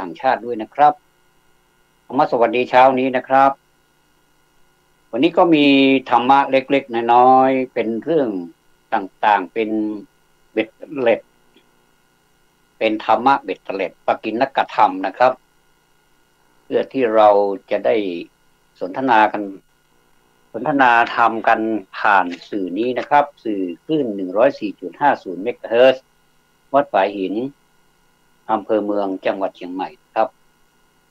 างชาติด้วยนะครับมาสวัสดีเช้านี้นะครับวันนี้ก็มีธรรมะเล็กๆน้อยๆเป็นเรื่องต่างๆเป็นเบ็ดเล็ดเป็นธรรมะเบ็ดเล็ดปกิณกธรรมนะครับเพื่อที่เราจะได้สนทนากันสนทนาธรรมกันผ่านสื่อนี้นะครับสื่อคลื่น 104.50 เมกะเฮิรตซ์วัดฝายหินอำเภอเมืองจังหวัดเชียงใหม่ครับ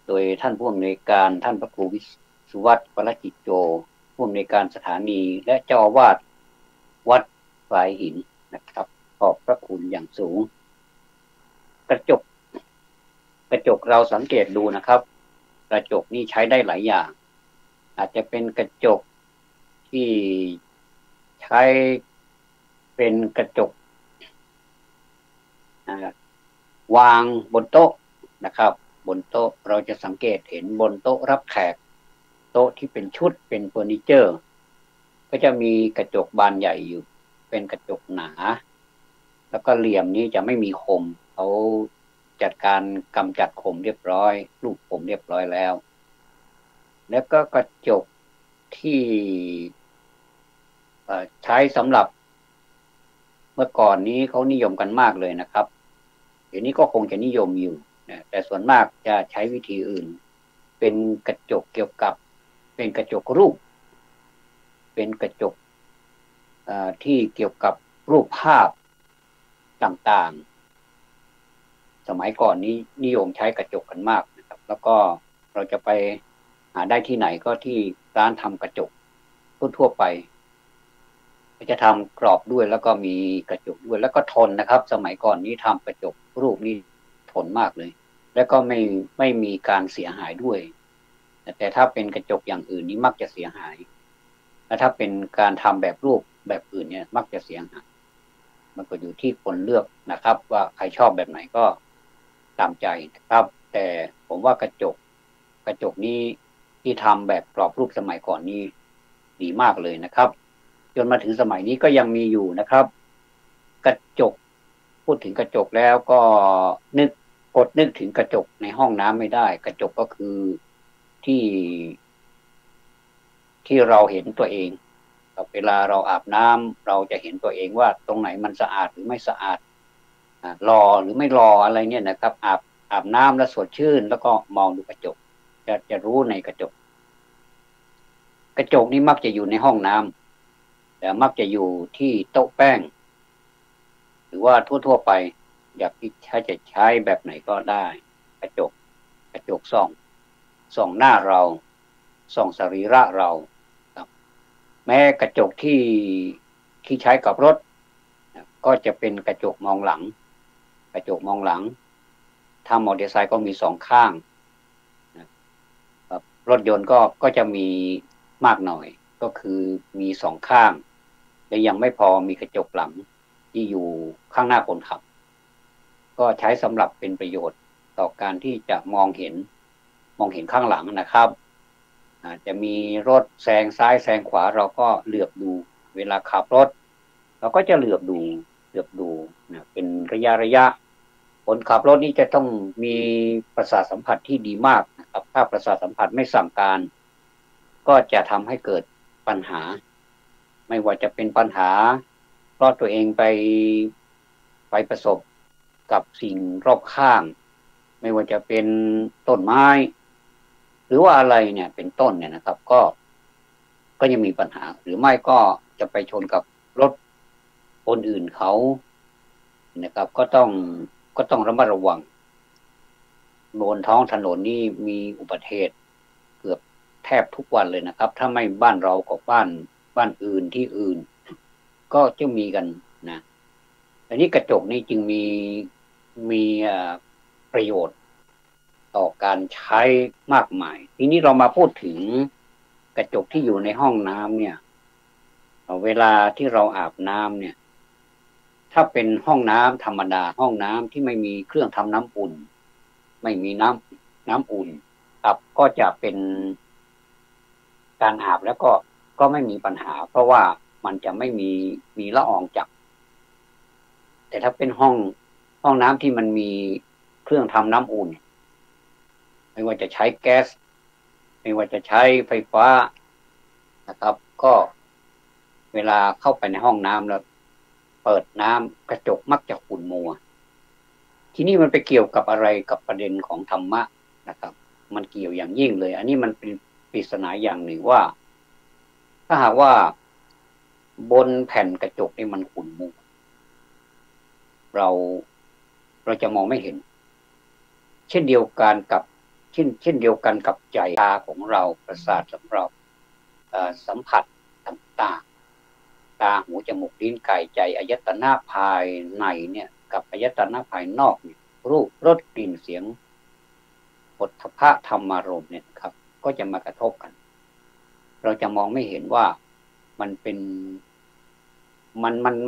โดยท่านผู้อำนวยการท่านพระครูวิสุวัฒน์วรจิตโจผู้อำนวยการสถานีและเจ้าอาวาสวัดฝายหินนะครับขอบพระคุณอย่างสูงกระจกเราสังเกตดูนะครับกระจกนี่ใช้ได้หลายอย่างอาจจะเป็นกระจกที่ใช้เป็นกระจกวางบนโต๊ะนะครับบนโต๊ะเราจะสังเกตเห็นบนโต๊ะรับแขกโต๊ะที่เป็นชุดเป็นเฟอร์นิเจอร์ก็จะมีกระจกบานใหญ่อยู่เป็นกระจกหนาแล้วก็เหลี่ยมนี้จะไม่มีคมเขาจัดการกำจัดคมเรียบร้อยรูปคมเรียบร้อยแล้วแล้วก็กระจกที่ใช้สำหรับเมื่อก่อนนี้เขานิยมกันมากเลยนะครับเดี๋ยวนี้ก็คงจะนิยมอยู่นะแต่ส่วนมากจะใช้วิธีอื่นเป็นกระจกเกี่ยวกับเป็นกระจกรูปเป็นกระจกที่เกี่ยวกับรูปภาพต่างๆสมัยก่อนนี้นิยมใช้กระจกกันมากนะครับแล้วก็เราจะไปหาได้ที่ไหนก็ที่ร้านทำกระจกทั่วไปจะทำกรอบด้วยแล้วก็มีกระจกด้วยแล้วก็ทนนะครับสมัยก่อนนี้ทำกระจกรูปนี้ทนมากเลยแล้วก็ไม่มีการเสียหายด้วยแต่ถ้าเป็นกระจกอย่างอื่นนี้มักจะเสียหายและถ้าเป็นการทำแบบรูปแบบอื่นเนี่ยมักจะเสียหายมันก็อยู่ที่คนเลือกนะครับว่าใครชอบแบบไหนก็ตามใจนะครับแต่ผมว่ากระจกนี้ที่ทำแบบกรอบรูปสมัยก่อนนี้ดีมากเลยนะครับจนมาถึงสมัยนี้ก็ยังมีอยู่นะครับกระจกพูดถึงกระจกแล้วก็นึกถึงกระจกในห้องน้ำไม่ได้กระจกก็คือที่เราเห็นตัวเองเวลาเราอาบน้ำเราจะเห็นตัวเองว่าตรงไหนมันสะอาดหรือไม่สะอาดรอหรือไม่รออะไรเนี่ยนะครับอาบน้ำแล้วสดชื่นแล้วก็มองดูกระจกจะรู้ในกระจกนี้มักจะอยู่ในห้องน้ำแต่มักจะอยู่ที่โต๊ะแป้งหรือว่าทั่วไปอยากที่จะใช้แบบไหนก็ได้กระจกส่องหน้าเราส่องสรีระเราครับแม้กระจกที่ใช้กับรถก็จะเป็นกระจกมองหลังถ้ามอเตอร์ไซค์ก็มีสองข้างรถยนต์ก็จะมีมากหน่อยก็คือมีสองข้างและยังไม่พอมีกระจกหลังที่อยู่ข้างหน้าคนขับก็ใช้สำหรับเป็นประโยชน์ต่อการที่จะมองเห็นข้างหลังนะครับจะมีรถแซงซ้ายแซงขวาเราก็เหลือบดูเวลาขับรถเราก็จะเหลือบดูนะเป็นระยะคนขับรถนี่จะต้องมีประสาทสัมผัสที่ดีมากนะครับถ้าประสาทสัมผัสไม่สั่งการก็จะทำให้เกิดปัญหาไม่ว่าจะเป็นปัญหาเพราะตัวเองไปประสบกับสิ่งรอบข้างไม่ว่าจะเป็นต้นไม้หรือว่าอะไรเนี่ยเป็นต้นเนี่ยนะครับก็ยังมีปัญหาหรือไม่ก็จะไปชนกับรถคนอื่นเขานะครับก็ต้องระมัดระวังบนท้องถนนนี่มีอุบัติเหตุเกือบแทบทุกวันเลยนะครับถ้าไม่บ้านเราก็บ้านอื่นที่อื่นก็จะมีกันนะอันนี้กระจกนี่จึงมีประโยชน์ต่อการใช้มากมายทีนี้เรามาพูดถึงกระจกที่อยู่ในห้องน้ำเนี่ยเวลาที่เราอาบน้ำเนี่ยถ้าเป็นห้องน้ำธรรมดาห้องน้ำที่ไม่มีเครื่องทำน้ำอุ่นไม่มีน้ำอุ่นครับก็จะเป็นการอาบแล้วก็ไม่มีปัญหาเพราะว่ามันจะไม่มีละอองจับแต่ถ้าเป็นห้องน้ำที่มันมีเครื่องทำน้ำอุ่น ไม่ว่าจะใช้แก๊สไม่ว่าจะใช้ไฟฟ้านะครับ ก็เวลาเข้าไปในห้องน้ำแล้วเปิดน้ำกระจกมักจะขุ่นมัวทีนี้มันไปเกี่ยวกับอะไรกับประเด็นของธรรมะนะครับมันเกี่ยวอย่างยิ่งเลยอันนี้มันเป็นปริศนาอย่างหนึ่งว่าถ้าหากว่าบนแผ่นกระจกนี่มันขุ่นมัวเราจะมองไม่เห็นเช่นเดียวกันกับเดียวกันกับใจตาของเราประสาทสำหรับสัมผัสต่างๆตาหูจมูกลิ้นกายใจอายตนะภายในเนี่ยกับอายตนะภายนอกเนี่ยรูปรสกลิ่นเสียงโผฏฐัพพะธรรมารมณ์เนี่ยครับก็จะมากระทบกันเราจะมองไม่เห็นว่ามันเป็น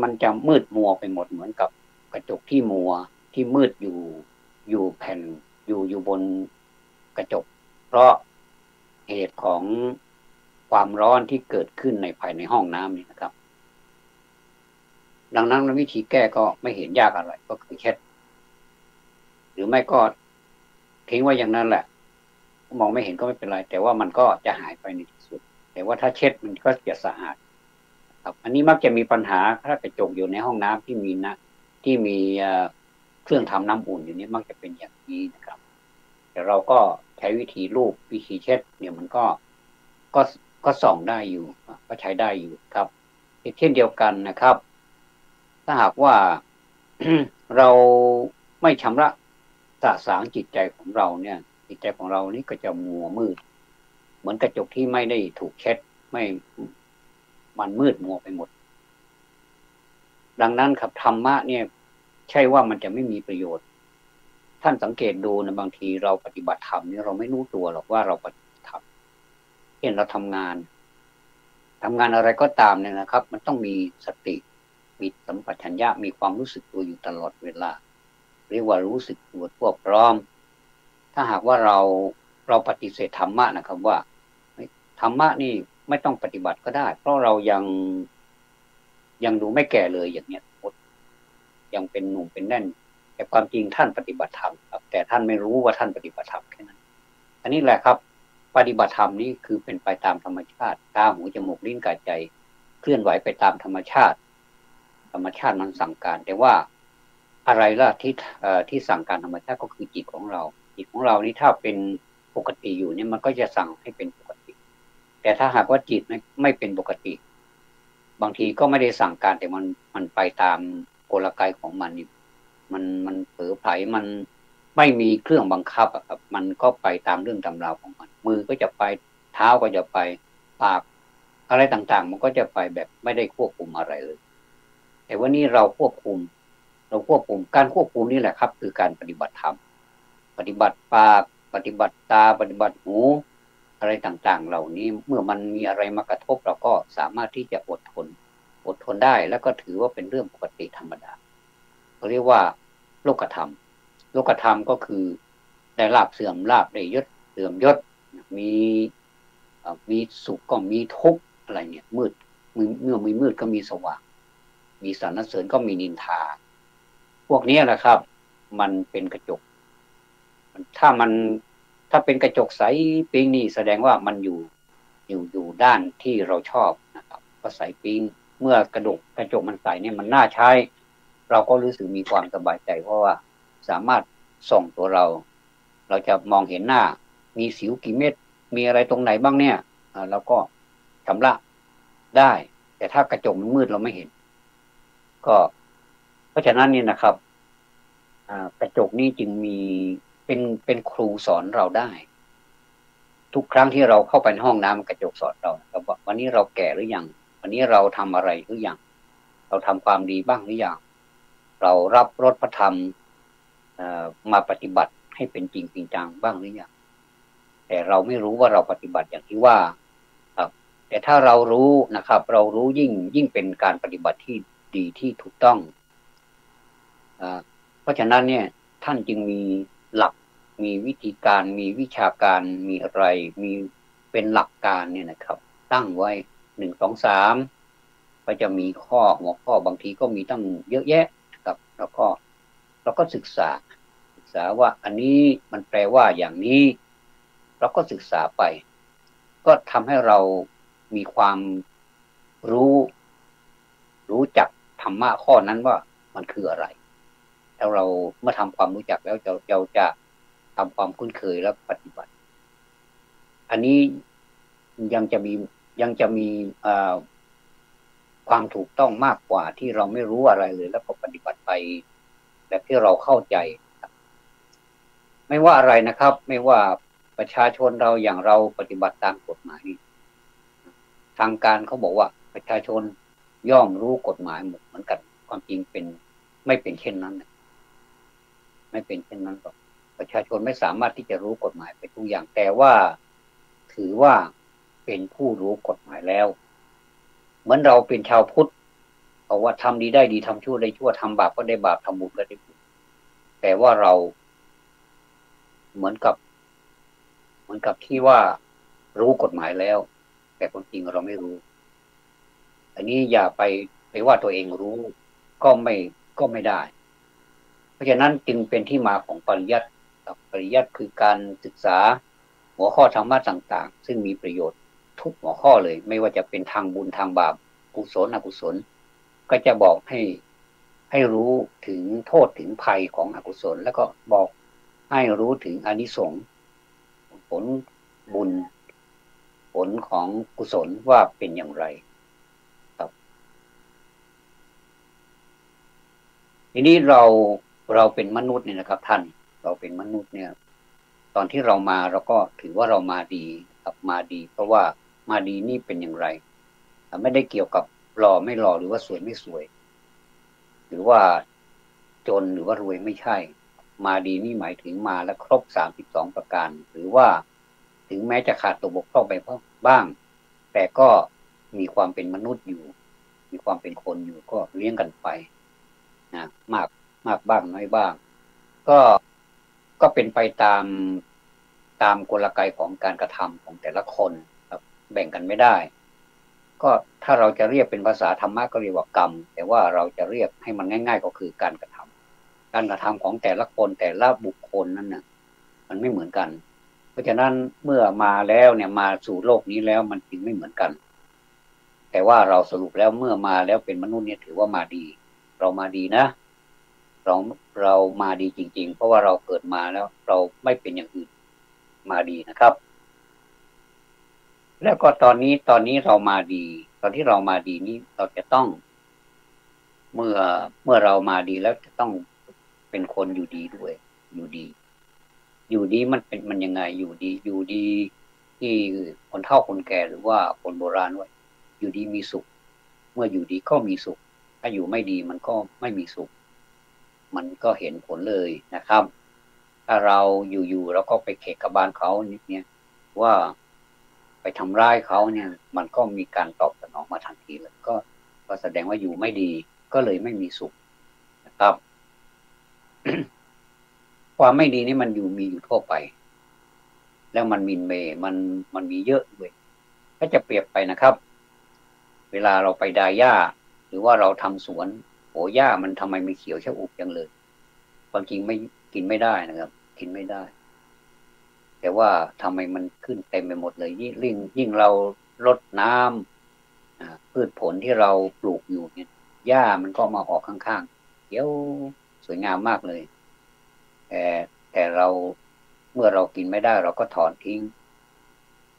มันจะมืดมัวไปหมดเหมือนกับกระจกที่มัวที่มืดอยู่แผ่นอยู่บนกระจกเพราะเหตุของความร้อนที่เกิดขึ้นในภายในห้องน้ำนี่นะครับดังนั้นวิธีแก้ก็ไม่เห็นยากอะไรก็คือเช็ดหรือไม่ก็ทิ้งไว้อย่างนั้นแหละมองไม่เห็นก็ไม่เป็นไรแต่ว่ามันก็จะหายไปในที่สุดแต่ว่าถ้าเช็ดมันก็จะสะอาดครับอันนี้มักจะมีปัญหาถ้ากระจกอยู่ในห้องน้ำที่มีเครื่องทำน้ำอุ่นอยู่นี้มักจะเป็นอย่างนี้นะครับแต่เราก็ใช้วิธีลูบวิธีเช็ดเนี่ยมันก็ส่องได้อยู่ก็ใช้ได้อยู่ครับเช่นเดียวกันนะครับถ้าหากว่า เราไม่ชำระสะสางจิตใจของเราเนี่ยจิตใจของเรานี่ก็จะมัวมืดเหมือนกระจกที่ไม่ได้ถูกเช็ดไม่มันมืดมัวไปหมดดังนั้นครับธรรมะเนี่ยใช่ว่ามันจะไม่มีประโยชน์ท่านสังเกตดูนะบางทีเราปฏิบัติธรรมนี่เราไม่รู้ตัวหรอกว่าเราปฏิบัติธรรมเช่นเราทำงานอะไรก็ตามเนี่ยนะครับมันต้องมีสติมีสัมปชัญญะมีความรู้สึกตัวอยู่ตลอดเวลาเรียกว่ารู้สึกตัวทั่วพร้อมถ้าหากว่าเราปฏิเสธธรรมะนะครับว่าธรรมะนี่ไม่ต้องปฏิบัติก็ได้เพราะเรายังดูไม่แก่เลยอย่างเนี้ยยังเป็นหนุ่มเป็นแน่นแต่ความจริงท่านปฏิบัติธรรมครับแต่ท่านไม่รู้ว่าท่านปฏิบัติธรรมแค่นั้นอันนี้แหละครับปฏิบัติธรรมนี่คือเป็นไปตามธรรมชาติตาหูจมูกลิ้นกายใจเคลื่อนไหวไปตามธรรมชาติมันสั่งการแต่ว่าอะไรล่ะที่สั่งการธรรมชาติก็คือจิตของเรานี่ถ้าเป็นปกติอยู่เนี่ยมันก็จะสั่งให้เป็นปกติแต่ถ้าหากว่าจิตไม่เป็นปกติบางทีก็ไม่ได้สั่งการแต่มันไปตามกลไกของมันนี่มันเผลอไผลมันไม่มีเครื่องบังคับอะครับมันก็ไปตามเรื่องตำราวของมันมือก็จะไปเท้าก็จะไปปากอะไรต่างๆมันก็จะไปแบบไม่ได้ควบคุมอะไรเลยแต่ว่านี่เราควบคุมการควบคุมนี่แหละครับคือการปฏิบัติธรรมปฏิบัติปากปฏิบัติตาปฏิบัติหูอะไรต่างๆเหล่านี้เมื่อมันมีอะไรมากระทบเราก็สามารถที่จะอดทนได้แล้วก็ถือว่าเป็นเรื่องปกติธรรมดาเขาเรียกว่าโลกธรรมก็คือได้ลาภเสื่อมลาภได้ยศเสื่อมยศมีสุขก็มีทุกข์อะไรเนี่ยเมื่อมีมืดก็มีสว่างมีสรรเสริญก็มีนินทาพวกนี้แหละครับมันเป็นกระจกถ้าเป็นกระจกใสปิ๊งนี่แสดงว่ามันอยู่ด้านที่เราชอบนะครับก็ใสปิ๊งเมื่อกระจกมันใสเนี่ยมันน่าใช้เราก็รู้สึกมีความสบายใจเพราะว่าสามารถส่องตัวเราจะมองเห็นหน้ามีสิวกี่เม็ดมีอะไรตรงไหนบ้างเนี่ยเราก็ชำระได้แต่ถ้ากระจกมันมืดเราไม่เห็นก็เพราะฉะนั้นนี่นะครับกระจกนี้จึงมีเป็นครูสอนเราได้ทุกครั้งที่เราเข้าไปในห้องน้ำกระจกสอนเราครับว่าวันนี้เราแก่หรือยังวันนี้เราทำอะไรหรือยังเราทำความดีบ้างหรือยังเรารับรสพระธรรมมาปฏิบัติให้เป็นจริงจริงจังบ้างหรือยังแต่เราไม่รู้ว่าเราปฏิบัติอย่างที่ว่าครับแต่ถ้าเรารู้นะครับเรารู้ยิ่งเป็นการปฏิบัติที่ดีที่ถูกต้องเพราะฉะนั้นเนี่ยท่านจึงมีหลักมีวิธีการมีวิชาการมีอะไรมีเป็นหลักการเนี่ยนะครับตั้งไว้1 2 3ก็จะมีหัวข้อบางทีก็มีตั้งเยอะแยะนะครับเราก็ศึกษาว่าอันนี้มันแปลว่าอย่างนี้ เราก็ศึกษาไปก็ทำให้เรามีความรู้รู้จักธรรมะข้อนั้นว่ามันคืออะไรแล้วเราเมื่อทำความรู้จักแล้วเราจะทำความคุ้นเคยและปฏิบัติอันนี้ยังจะมียังจะมีความถูกต้องมากกว่าที่เราไม่รู้อะไรเลยแล้วก็ปฏิบัติไปแบบที่เราเข้าใจไม่ว่าอะไรนะครับไม่ว่าประชาชนเราอย่างเราปฏิบัติตามกฎหมายทางการเขาบอกว่าประชาชนย่อมรู้กฎหมายหมดเหมือนกันความจริงเป็นไม่เป็นเช่นนั้นไม่เป็นเช่นนั้นหรอกประชาชนไม่สามารถที่จะรู้กฎหมายไปทุกอย่างแต่ว่าถือว่าเป็นผู้รู้กฎหมายแล้วเหมือนเราเป็นชาวพุทธบอกว่าทำดีได้ดีทำชั่วได้ชั่วทำบาปก็ได้บาปทำบุญก็ได้บุญแต่ว่าเราเหมือนกับที่ว่ารู้กฎหมายแล้วแต่ความจริงเราไม่รู้อันนี้อย่าไปว่าตัวเองรู้ก็ไม่ได้เพราะฉะนั้นจึงเป็นที่มาของปริยัติปริยัติคือการศึกษาหัวข้อธรรมะต่างๆซึ่งมีประโยชน์ทุกหัวข้อเลยไม่ว่าจะเป็นทางบุญทางบาปกุศลอกุศลก็จะบอกให้รู้ถึงโทษถึงภัยของอกุศลแล้วก็บอกให้รู้ถึงอานิสงส์ผลบุญผลของกุศลว่าเป็นอย่างไรครับทีนี้เราเป็นมนุษย์เนี่ยนะครับท่านเราเป็นมนุษย์เนี่ยตอนที่เรามาเราก็ถือว่าเรามาดีครับมาดีเพราะว่ามาดีนี่เป็นอย่างไรไม่ได้เกี่ยวกับหล่อไม่หล่อหรือว่าสวยไม่สวยหรือว่าจนหรือว่ารวยไม่ใช่มาดีนี่หมายถึงมาแล้วครบ32ประการหรือว่าถึงแม้จะขาดตัวบกพร่องไปบ้างแต่ก็มีความเป็นมนุษย์อยู่มีความเป็นคนอยู่ก็เลี้ยงกันไปนะมากบ้างน้อยบ้างก็เป็นไปตามกลไกของการกระทำของแต่ละคนครับแบ่งกันไม่ได้ก็ถ้าเราจะเรียกเป็นภาษาธรรมะก็เรียกว่ากรรมแต่ว่าเราจะเรียกให้มันง่ายๆก็คือการกระทำของแต่ละคนแต่ละบุคคลนั้นน่ะมันไม่เหมือนกันเพราะฉะนั้นเมื่อมาแล้วเนี่ยมาสู่โลกนี้แล้วมันจึงไม่เหมือนกันแต่ว่าเราสรุปแล้วเมื่อมาแล้วเป็นมนุษย์เนี่ยถือว่ามาดีเรามาดีนะเราเรามาดีจริงๆเพราะว่าเราเกิดมาแล้วเราไม่เป็นอย่างอื่นมาดีนะครับแล้วก็ตอนนี้เรามาดีตอนที่เรามาดีนี้เราจะต้องเมื่อเรามาดีแล้วจะต้องเป็นคนอยู่ดีด้วยอยู่ดีอยู่ดีมันยังไงอยู่ดีที่คนเฒ่าคนแก่หรือว่าคนโบราณว่าอยู่ดีมีสุขเมื่ออยู่ดีก็มีสุขถ้าอยู่ไม่ดีมันก็ไม่มีสุขมันก็เห็นผลเลยนะครับถ้าเราอยู่เราก็ไปเขกกบาลเขาเนี่ยว่าไปทำร้ายเขาเนี่ยมันก็มีการตอบสนองมาทันทีเลยก็แสดงว่าอยู่ไม่ดีก็เลยไม่มีสุขนะครับ ความไม่ดีนี่มันมีอยู่ทั่วไปแล้วมันมินเมย์มันมีเยอะด้วยถ้าจะเปรียบไปนะครับเวลาเราไปดาหญ้าหรือว่าเราทำสวนโอ้หญ้ามันทำไมไม่เขียวชอุ่มจังเลยความจริงไม่กินไม่ได้นะครับกินไม่ได้แต่ว่าทำไมมันขึ้นเต็มไปหมดเลยยิ่งเรารดน้ำพืชผลที่เราปลูกอยู่เนี่ยหญ้ามันก็มาออกข้างๆเขียวสวยงามมากเลยแต่เราเมื่อเรากินไม่ได้เราก็ถอนทิ้ง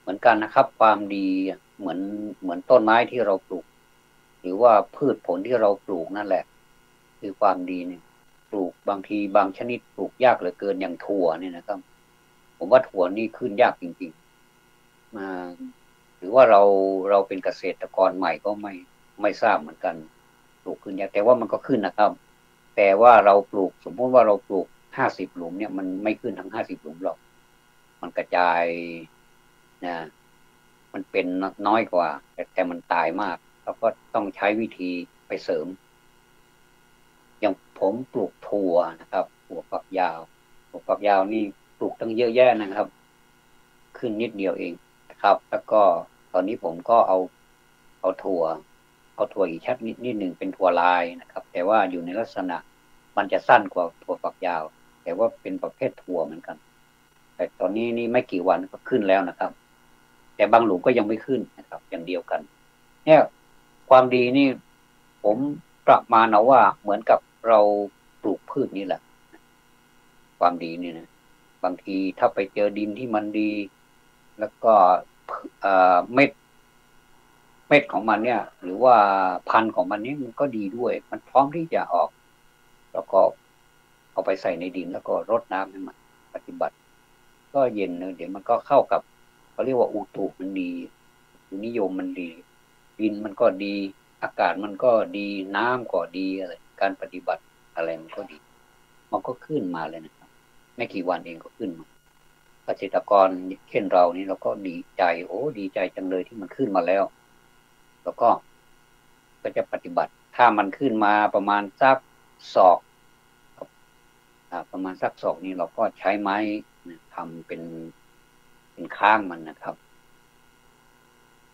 เหมือนกันนะครับความดีเหมือนต้นไม้ที่เราปลูกหรือว่าพืชผลที่เราปลูกนั่นแหละคือความดีเนี่ยปลูกบางทีบางชนิดปลูกยากเหลือเกินอย่างถั่วเนี่ยนะครับผมว่าถั่วนี่ขึ้นยากจริงๆหรือว่าเราเป็นเกษตรกรใหม่ก็ไม่ทราบเหมือนกันปลูกขึ้นยากแต่ว่ามันก็ขึ้นนะครับแต่ว่าเราปลูกสมมติว่าเราปลูก50หลุมเนี่ยมันไม่ขึ้นทั้ง50หลุมหรอกมันกระจายนะมันเป็นน้อยกว่าแต่มันตายมากเราก็ต้องใช้วิธีไปเสริมอย่างผมปลูกถั่วนะครับถั่วฝักยาวถั่วฝักยาวนี่ปลูกตั้งเยอะแยะนะครับขึ้นนิดเดียวเองนะครับแล้วก็ตอนนี้ผมก็เอาถั่วอีกชัดนิดหนึ่งเป็นถั่วลายนะครับแต่ว่าอยู่ในลักษณะมันจะสั้นกว่าถั่วฝักยาวแต่ว่าเป็นประเภทถั่วเหมือนกัน แต่ตอนนี้นี่ไม่กี่วันก็ขึ้นแล้วนะครับแต่บางหลุมก็ยังไม่ขึ้นนะครับอย่างเดียวกันเนี่ยความดีนี่ผมประมาณเอาว่าเหมือนกับเราปลูกพืชนี่แหละความดีนี่นะบางทีถ้าไปเจอดินที่มันดีแล้วก็เม็ดของมันเนี่ยหรือว่าพันธุ์ของมันเนี่ยมันก็ดีด้วยมันพร้อมที่จะออกแล้วก็เอาไปใส่ในดินแล้วก็รดน้ำให้มันปฏิบัติก็เย็นเดี๋ยวมันก็เข้ากับเขาเรียกว่าอุตุมันดีอุตุนิยมมันดีดินมันก็ดีอากาศมันก็ดีน้ำก็ดีอะไรการปฏิบัติอะไรมันก็ดีมันก็ขึ้นมาเลยนะครับไม่กี่วันเองก็ขึ้นมาเกษตรกรเช่นเรานี่เราก็ดีใจโอ้ดีใจจังเลยที่มันขึ้นมาแล้วแล้วก็จะปฏิบัติถ้ามันขึ้นมาประมาณสักศอกประมาณสักศอกนี้เราก็ใช้ไม้ทำเป็นข้างมันนะครับ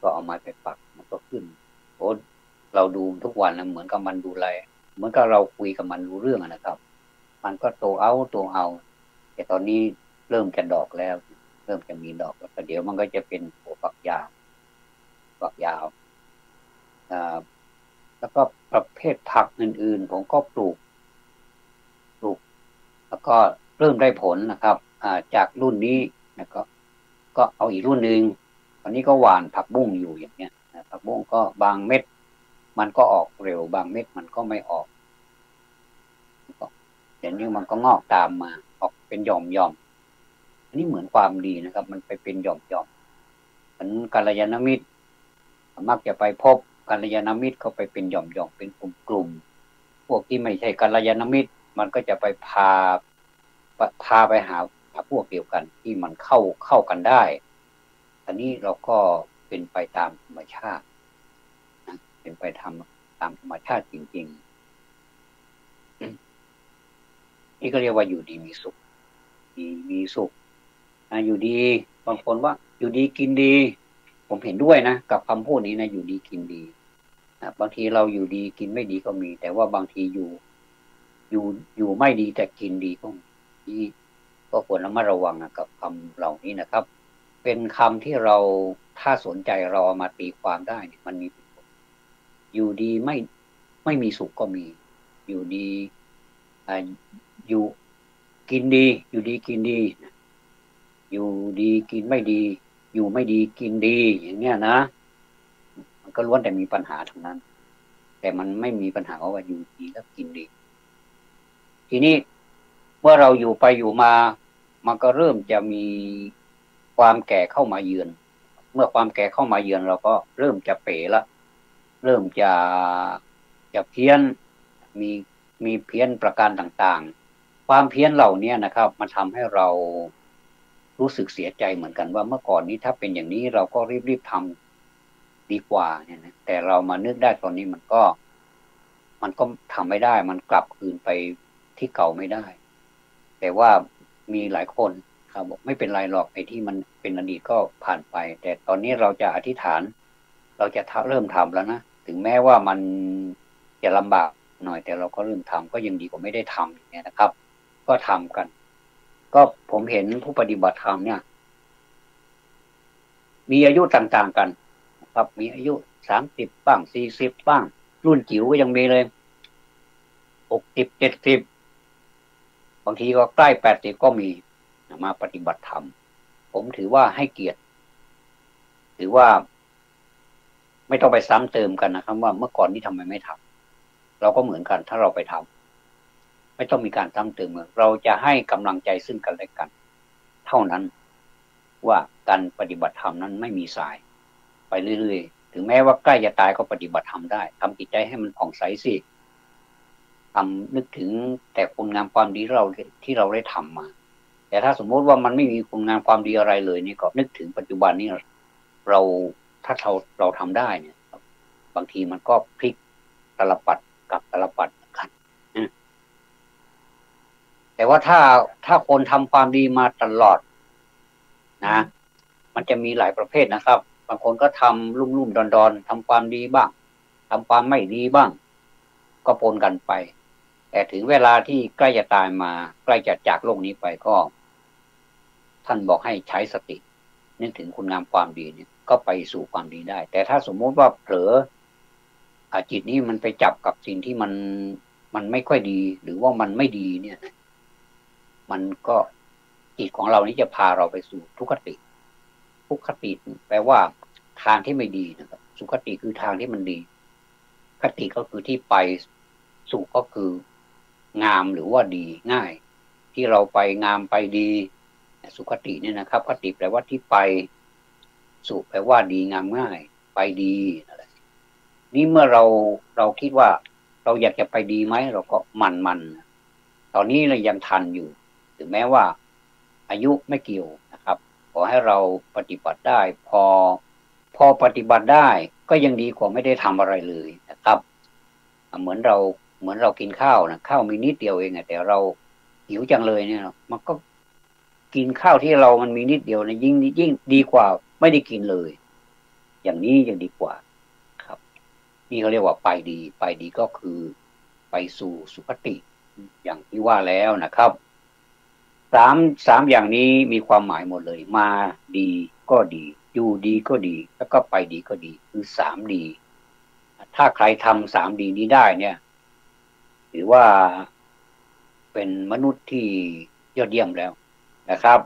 ก็เอาไม้ไปปักมันก็ขึ้นโอ้เราดูทุกวันนะเหมือนกับมันดูแลเหมือนกับเราคุยกับมันรู้เรื่องนะครับมันก็โตเอาแต่ตอนนี้เริ่มจะดอกแล้วเริ่มจะมีดอกแล้วเดี๋ยวมันก็จะเป็นหัวฝักยาวแล้วก็ประเภทผักอื่นๆผมก็ปลูกแล้วก็เริ่มได้ผลนะครับจากรุ่นนี้นะก็เอาอีกรุ่นหนึ่งตอนนี้ก็หว่านผักบุ้งอยู่อย่างเงี้ยผักบุ้งก็บางเม็ดมันก็ออกเร็วบางเม็ดมันก็ไม่ออกเดี๋ยวนี้มันก็งอกตามมาออกเป็นหย่อมอันนี้เหมือนความดีนะครับมันไปเป็นหย่อมเหมือนกัลยาณมิตรมักจะไปพบกัลยาณมิตรก็ไปเป็นหย่อมเป็นกลุ่มพวกที่ไม่ใช่กัลยาณมิตรมันก็จะไปพาไปหาพวกเดียวกันที่มันเข้ากันได้อันนี้เราก็เป็นไปตามธรรมชาตินะเป็นไปตามธรรมชาติจริงๆนี่ก็เรียกว่าอยู่ดีมีสุขมีสุขอยู่ดีบางคนว่าอยู่ดีกินดีผมเห็นด้วยนะกับคำพูดนี้นะอยู่ดีกินดีบางทีเราอยู่ดีกินไม่ดีก็มีแต่ว่าบางทีอยู่ไม่ดีแต่กินดีก็มีก็ควรระมัดระวังกับคำเหล่านี้นะครับ เป็นคำที่เราถ้าสนใจเราเอามาตีความได้เนี่ยมันมีอยู่ดีไม่มีสุขก็มีอยู่ดีอยู่กินดีอยู่ดีกินดีอยู่ดีกินไม่ดีอยู่ไม่ดีกินดีอย่างเนี้ยนะมันก็ล้วนแต่มีปัญหาทั้งนั้นแต่มันไม่มีปัญหาว่าอยู่ดีแล้วกินดีทีนี้เมื่อเราอยู่ไปอยู่มามันก็เริ่มจะมีความแก่เข้ามาเยือนเมื่อความแก่เข้ามาเยือนเราก็เริ่มจะเป๋ละเริ่มจะเพี้ยนมีเพี้ยนประการต่างๆความเพี้ยนเหล่านี้นะครับมันทำให้เรารู้สึกเสียใจเหมือนกันว่าเมื่อก่อนนี้ถ้าเป็นอย่างนี้เราก็รีบทำดีกว่าเนี่ยนะแต่เรามานึกได้ตอนนี้มันก็ทำไม่ได้มันกลับคืนไปที่เก่าไม่ได้แต่ว่ามีหลายคนครับบอกไม่เป็นไรหรอกไอ้ที่มันเป็นอดีตก็ผ่านไปแต่ตอนนี้เราจะอธิษฐานเราจะเริ่มทำแล้วนะถึงแม้ว่ามันจะลำบากหน่อยแต่เราก็เริ่มทำก็ยังดีกว่าไม่ได้ทำอย่างเงี้ยนะครับก็ทำกันก็ผมเห็นผู้ปฏิบัติธรรมเนี่ยมีอายุต่างๆกันครับมีอายุ30บ้าง40บ้างรุ่นจิ๋วก็ยังมีเลย60 70บางทีก็ใกล้80ก็มีมาปฏิบัติธรรมผมถือว่าให้เกียรติถือว่าไม่ต้องไปซ้ำเติมกันนะครับว่าเมื่อก่อนนี้ทำไมไม่ทำเราก็เหมือนกันถ้าเราไปทำไม่ต้องมีการซ้ำเติมเราจะให้กำลังใจซึ่งกันและกันเท่านั้นว่าการปฏิบัติธรรมนั้นไม่มีสายไปเรื่อยๆถึงแม้ว่าใกล้จะตายก็ปฏิบัติธรรมได้ทำจิตใจให้มันผ่องใสสิทำนึกถึงแต่คุณงามความดีที่เราได้ทำมาแต่ถ้าสมมติว่ามันไม่มีคุณงามความดีอะไรเลยนี่ก็นึกถึงปัจจุบันนี้เราถ้าเราทำได้เนี่ยบางทีมันก็พลิกตลปัดกับตลปัดกันแต่ว่าถ้าคนทำความดีมาตลอดนะมันจะมีหลายประเภทนะครับบางคนก็ทำลุ่มๆดอนๆทำความดีบ้างทำความไม่ดีบ้างก็ปนกันไปแต่ถึงเวลาที่ใกล้จะตายมาใกล้จะจากโลกนี้ไปก็ ท่านบอกให้ใช้สตินึกถึงคุณงามความดีเนี่ยก็ไปสู่ความดีได้แต่ถ้าสมมุติว่าเผลอจิตนี้มันไปจับกับสิ่งที่มันไม่ค่อยดีหรือว่ามันไม่ดีเนี่ยมันก็จิตของเรานี้จะพาเราไปสู่ทุกขติทุกขติแปลว่าทางที่ไม่ดีนะครับสุขติคือทางที่มันดีคติก็คือที่ไปสุขก็คืองามหรือว่าดีง่ายที่เราไปงามไปดีสุขติเนี่ยนะครับคติแปลว่าที่ไปสุแปลว่าดีงามง่ายไปดีอะไรนี่เมื่อเราคิดว่าเราอยากจะไปดีไหมเราก็มันตอนนี้เรายังทันอยู่ถึงแม้ว่าอายุไม่เกี่ยวนะครับขอให้เราปฏิบัติได้พอปฏิบัติได้ก็ยังดีกว่าไม่ได้ทำอะไรเลยนะครับเหมือนเรากินข้าวนะข้าวมีนิดเดียวเองแต่เราหิวจังเลยเนี่ยมันก็กินข้าวที่เรามันมีนิดเดียวนะยิ่งดีกว่าไม่ได้กินเลยอย่างนี้ยังดีกว่าครับนี่เขาเรียกว่าไปดีก็คือไปสู่สุคติอย่างที่ว่าแล้วนะครับสามอย่างนี้มีความหมายหมดเลยมาดีก็ดีอยู่ดีก็ดีแล้วก็ไปดีก็ดีคือสามดีถ้าใครทำสามดีนี้ได้เนี่ยถือว่าเป็นมนุษย์ที่ยอดเยี่ยมแล้วนะครับ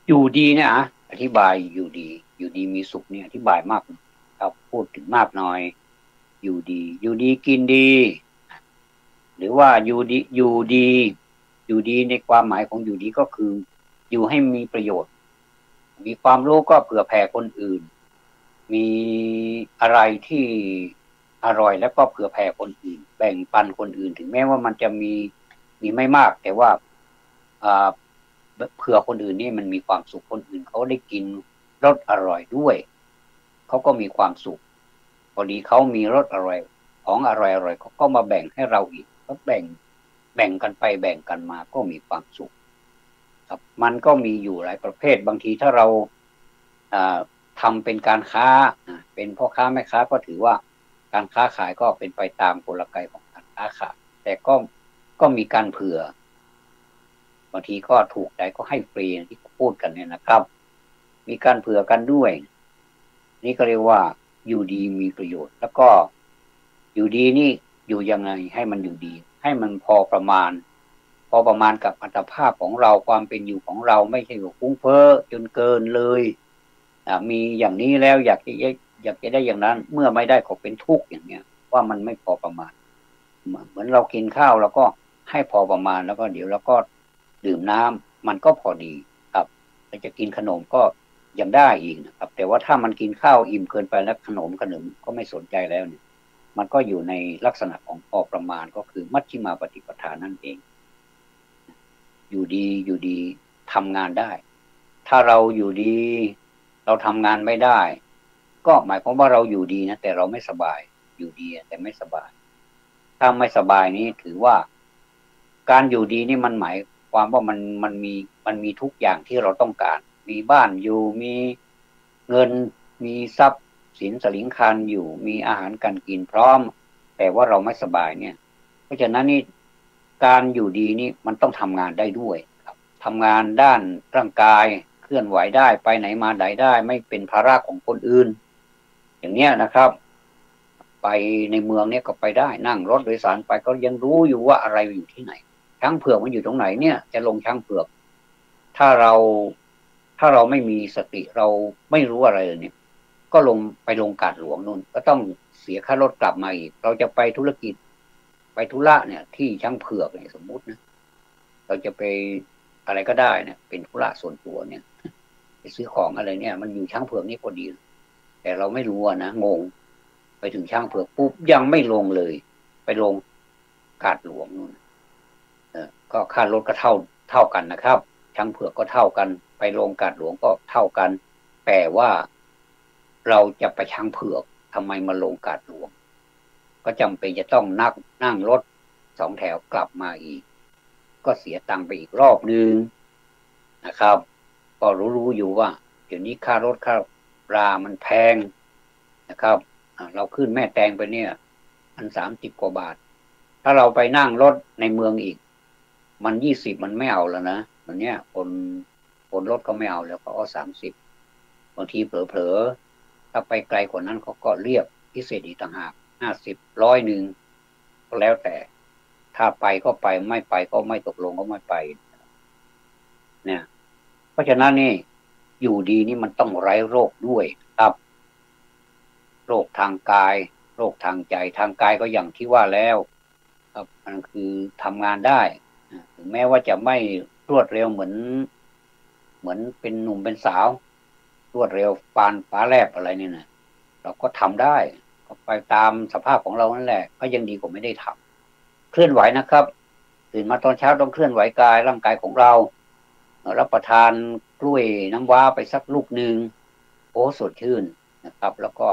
อยู่ดีเนี่ยอธิบายอยู่ดีมีสุขเนี่ยอธิบายมากครับพูดถึงมากหน่อยอยู่ดีกินดีหรือว่าอยู่ดีในความหมายของอยู่ดีก็คืออยู่ให้มีประโยชน์มีความรู้ก็เผื่อแผ่คนอื่นมีอะไรที่อร่อยแล้วก็เผื่อแผ่คนอื่นแบ่งปันคนอื่นถึงแม้ว่ามันจะมีไม่มากแต่ว่าเผื่อคนอื่นนี่มันมีความสุขคนอื่นเขาได้กินรสอร่อยด้วยเขาก็มีความสุขพอดีเขามีรสอร่อยของอร่อยเขาก็มาแบ่งให้เราอีกก็แบ่งกันไปแบ่งกันมาก็มีความสุขครับมันก็มีอยู่หลายประเภทบางทีถ้าเราทำเป็นการค้าเป็นพ่อค้าแม่ค้าก็ถือว่าการค้าขายก็เป็นไปตามกลไกของการค้าขายแต่ก็มีการเผื่อบางทีก็ถูกใจก็ให้ฟรีที่พูดกันเนี่ยนะครับมีการเผื่อกันด้วยนี่ก็เรียกว่าอยู่ดีมีประโยชน์แล้วก็อยู่ดีนี่อยู่ยังไงให้มันอยู่ดีให้มันพอประมาณกับอัตภาพของเราความเป็นอยู่ของเราไม่ใช่ฟุ้งเฟ้อจนเกินเลยมีอย่างนี้แล้วอยากจะได้อย่างนั้นเมื่อไม่ได้ก็เป็นทุกข์อย่างเนี้ยว่ามันไม่พอประมาณเหมือนเรากินข้าวแล้วก็ให้พอประมาณแล้วก็เดี๋ยวเราก็ดื่มน้ำมันก็พอดีครับเราจะกินขนมก็ยังได้อีกนะครับแต่ว่าถ้ามันกินข้าวอิ่มเกินไปแล้วขนมก็ไม่สนใจแล้วเนี่ยมันก็อยู่ในลักษณะของพอประมาณก็คือมัชฌิมาปฏิปทานั่นเองอยู่ดีทำงานได้ถ้าเราอยู่ดีเราทำงานไม่ได้ก็หมายความว่าเราอยู่ดีนะแต่เราไม่สบายอยู่ดีแต่ไม่สบายถ้าไม่สบายนี้ถือว่าการอยู่ดีนี่มันหมายความว่ามันมีทุกอย่างที่เราต้องการมีบ้านอยู่มีเงินมีทรัพย์สินสลิงคารอยู่มีอาหารการกินพร้อมแต่ว่าเราไม่สบายเนี่ยเพราะฉะนั้นนี่การอยู่ดีนี่มันต้องทำงานได้ด้วยครับทำงานด้านร่างกายเคลื่อนไหวได้ไปไหนมาไหนได้ไม่เป็นภาระของคนอื่นอย่างเนี้ยนะครับไปในเมืองเนี่ยก็ไปได้นั่งรถโดยสารไปก็ยังรู้อยู่ว่าอะไรอยู่ที่ไหนช้างเผือกมันอยู่ตรงไหนเนี่ยจะลงช้างเผือกถ้าเราไม่มีสติเราไม่รู้อะไรเลยเนี่ยก็ลงกาดหลวงนู่นก็ต้องเสียค่ารถกลับมาอีกเราจะไปธุรกิจไปธุระเนี่ยที่ช้างเผือกเนี่ยสมมุตินะเราจะไปอะไรก็ได้เนี่ยเป็นธุระส่วนตัวเนี่ยไปซื้อของอะไรเนี่ยมันอยู่ช้างเผือกนี่พอดีแต่เราไม่รู้นะงงไปถึงช้างเผือกปุ๊บยังไม่ลงเลยไปลงกาดหลวงนู่นก็ค่ารถก็เท่ากันนะครับช้างเผือกก็เท่ากันไปลงกาดหลวงก็เท่ากันแต่ว่าเราจะไปช้างเผือกทำไมมาลงกาดหลวงก็จำเป็นจะต้องนั่งรถ2 แถวกลับมาอีกก็เสียตังค์ไปอีกรอบนึงนะครับก็รู้อยู่ว่าเดี๋ยวนี้ค่ารถค่ารามันแพงนะครับเราขึ้นแม่แตงไปเนี่ย30 กว่าบาทถ้าเราไปนั่งรถในเมืองอีก มัน20มันไม่เอาแล้วนะตอนเนี้ยคนรถก็ไม่เอาแล้วก็30บางทีเผลอๆถ้าไปไกลกว่านั้นเขาก็เรียกพิเศษอีกต่างหาก50100ก็แล้วแต่ถ้าไปก็ไปไม่ไปก็ไม่ตกลงก็ไม่ไปเนี่ยเพราะฉะนั้นนี่อยู่ดีนี่มันต้องไร้โรคด้วยครับโรคทางกายโรคทางใจทางกายก็อย่างที่ว่าแล้วครับมันคือทำงานได้ถึงแม้ว่าจะไม่รวดเร็วเหมือนเป็นหนุ่มเป็นสาวรวดเร็วปานฟ้าแลบอะไรเนี่ยนะเราก็ทำได้ก็ไปตามสภาพของเรานั่นแหละก็ยังดีกว่าไม่ได้ทำเคลื่อนไหวนะครับตื่นมาตอนเช้าต้องเคลื่อนไหวกายร่างกายของเรารับประทานกล้วยน้ำว้าไปสักลูกหนึ่งโอ้สดชื่นนะครับแล้วก็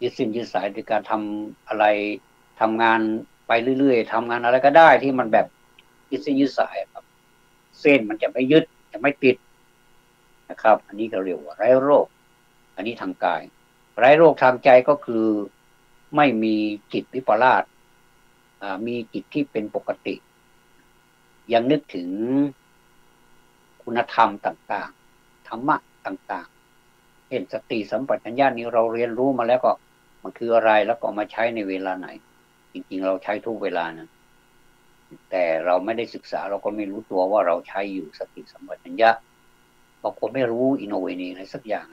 ยืดเส้นยืดสายในการทำอะไรทำงานไปเรื่อยๆทำงานอะไรก็ได้ที่มันแบบยืดเส้นยืดสายครับเส้นมันจะไม่ยึดจะไม่ติดนะครับอันนี้เราเรียกว่าไร้โรคอันนี้ทางกายไร้โรคทางใจก็คือไม่มีจิตวิปลาสมีจิตที่เป็นปกติยังนึกถึงคุณธรรมต่างๆธรรมะต่างๆเห็นสติสัมปชัญญะนี้เราเรียนรู้มาแล้วก็มันคืออะไรแล้วก็มาใช้ในเวลาไหนจริงๆเราใช้ทุกเวลานะแต่เราไม่ได้ศึกษาเราก็ไม่รู้ตัวว่าเราใช้อยู่สติสัมปชัญญะบางคนไม่รู้อินโนเวนีอะไรสักอย่าง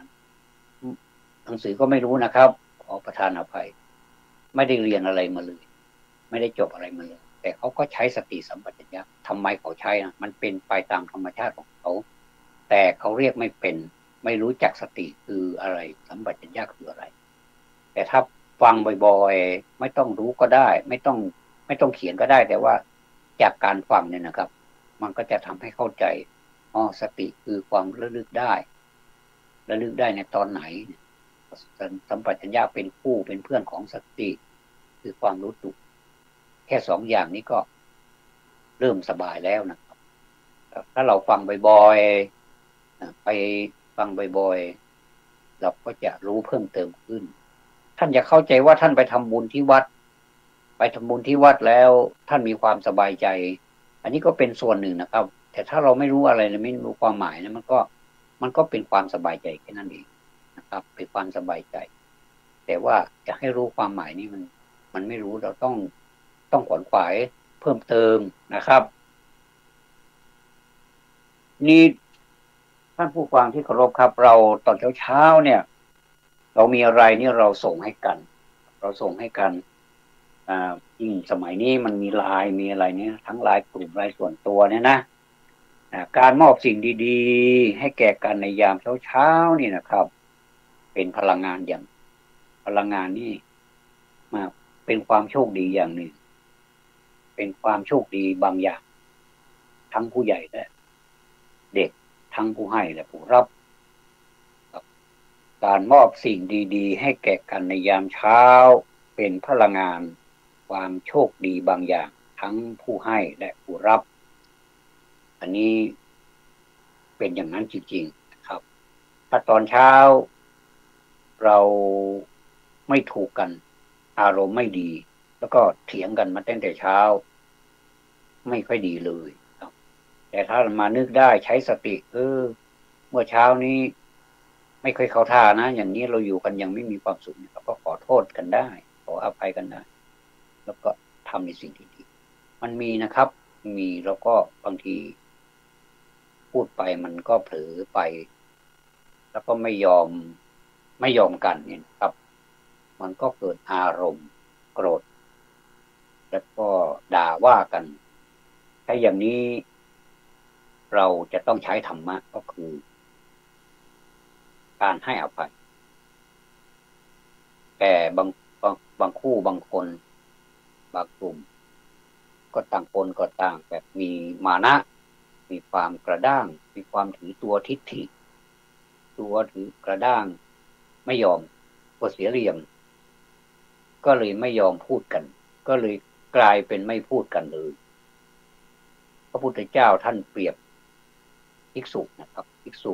หนังสือก็ไม่รู้นะครับขอประทานอภัยไม่ได้เรียนอะไรมาเลยไม่ได้จบอะไรมาเลยแต่เขาก็ใช้สติสัมปชัญญะทำไมเขาใช้นะมันเป็นไปตามธรรมชาติของเขาแต่เขาเรียกไม่เป็นไม่รู้จักสติคืออะไรสัมปชัญญะคืออะไรแต่ถ้าฟังบ่อยๆไม่ต้องรู้ก็ได้ไม่ต้องเขียนก็ได้แต่ว่าจากการฟังเนี่ยนะครับมันก็จะทำให้เข้าใจอ๋อสติคือความระลึกได้ในตอนไหนสัมปชัญญะเป็นคู่เป็นเพื่อนของสติคือความรู้ตัวแค่2 อย่างนี้ก็เริ่มสบายแล้วนะครับถ้าเราฟังบ่อยๆไปฟังบ่อยๆเราก็จะรู้เพิ่มเติมขึ้นท่านจะเข้าใจว่าท่านไปทำบุญที่วัดไปทำบุญที่วัดแล้วท่านมีความสบายใจอันนี้ก็เป็นส่วนหนึ่งนะครับแต่ถ้าเราไม่รู้อะไรเลยไม่รู้ความหมายนะมันก็เป็นความสบายใจแค่นั้นเองนะครับเป็นความสบายใจแต่ว่าจะให้รู้ความหมายนี่มันไม่รู้เราต้องขวนขวายเพิ่มเติมนะครับนี่ท่านผู้ฟังที่เคารพครับเราตอนเช้าเนี่ยเรามีอะไรนี่เราส่งให้กันเราส่งให้กันยิ่งสมัยนี้มันมีไลน์มีอะไรเนี่ยทั้งไลน์กลุ่มไลน์ส่วนตัวเนี่ยนะการมอบสิ่งดีๆให้แก่กันในยามเช้านี่นะครับเป็นพลังงานอย่างพลังงานนี่มาเป็นความโชคดีอย่างหนึ่งเป็นความโชคดีบางอย่างทั้งผู้ใหญ่และเด็กทั้งผู้ให้และผู้รับการมอบสิ่งดีๆให้แก่กันในยามเช้าเป็นพลังงานความโชคดีบางอย่างทั้งผู้ให้และผู้รับอันนี้เป็นอย่างนั้นจริงๆนะครับถ้าตอนเช้าเราไม่ถูกกันอารมณ์ไม่ดีแล้วก็เถียงกันมาตั้งแต่เช้าไม่ค่อยดีเลยครับแต่ถ้ามานึกได้ใช้สติเมื่อเช้านี้ไม่เคยเข้าท่านะอย่างนี้เราอยู่กันยังไม่มีความสุขเราก็ขอโทษกันได้ขออภัยกันได้แล้วก็ทำในสิ่งที่ดีมันมีนะครับมีแล้วก็บางทีพูดไปมันก็เผลอไปแล้วก็ไม่ยอมกันเนี่ยครับมันก็เกิดอารมณ์โกรธแล้วก็ด่าว่ากันถ้าอย่างนี้เราจะต้องใช้ธรรมะก็คือการให้อภัยแต่บางคู่บางคนบางกลุ่มก็ต่างคนก็ต่างแบบมีมานะมีความกระด้างมีความถือตัวทิฏฐิตัวถือกระด้างไม่ยอมก็เสียเหลี่ยมก็เลยไม่ยอมพูดกันก็เลยกลายเป็นไม่พูดกันเลยพระพุทธเจ้าท่านเปรียบภิกษุนะครับภิกษุ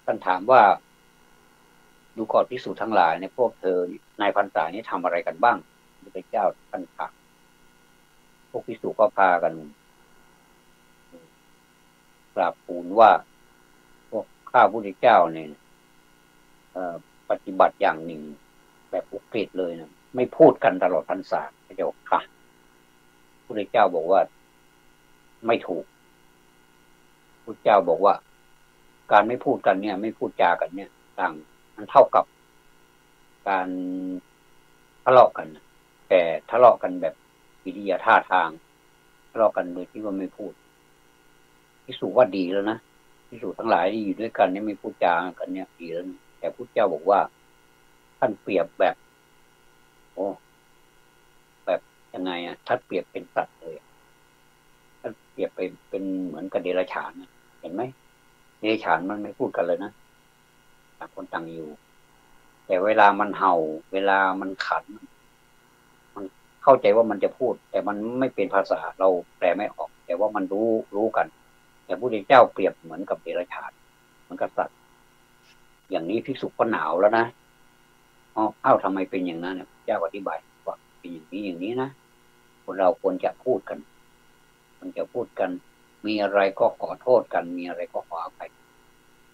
ท่านถามว่าดูก่อนภิกษุทั้งหลายในพวกเธอในพรรษานี้ทำอะไรกันบ้างพระพุทธเจ้าท่านถามพวกภิกษุก็พากัน กราบทูลว่าพวกข้าพระพุทธเจ้าเนี่ยปฏิบัติอย่างหนึ่งแบบอุกฤษเลยนะไม่พูดกันตลอดพรรษาพระเจ้าค่ะพระพุทธเจ้าบอกว่าไม่ถูกพระเจ้าบอกว่าการไม่พูดกันเนี่ยไม่พูดจากันเนี่ยต่างมันเท่ากับการทะเลาะกันแต่ทะเลาะกันแบบกิริยาท่าทางทะเลาะกันโดยที่ว่าไม่พูดพิสูจน์ว่าดีแล้วนะพิสูจน์ทั้งหลายที่อยู่ด้วยกันเนี่ยไม่พูดจากันเนี่ยดีแล้วนะแต่พระเจ้าบอกว่าท่านเปรียบแบบโอ้แบบยังไงอ่ะท่านเปรียบเป็นสัตว์เลยท่านเปรียบเป็นเหมือนกับเดรัจฉานเห็นไหมเดรัจฉานมันไม่พูดกันเลยนะต่างคนต่างอยู่แต่เวลามันเห่าเวลามันขันมันเข้าใจว่ามันจะพูดแต่มันไม่เป็นภาษาเราแปลไม่ออกแต่ว่ามันรู้กันแต่พระพุทธเจ้าเปรียบเหมือนกับเดรัจฉานเหมือนกับสัตว์อย่างนี้ภิกษุก็หนาวแล้วนะอ๋อเอ้าทำไมเป็นอย่างนั้นเนี่ยเจ้าอธิบายว่าเป็นอย่างนี้นะคนเราควรจะพูดกันควรจะพูดกันมีอะไรก็ขอโทษกันมีอะไรก็ขออภัย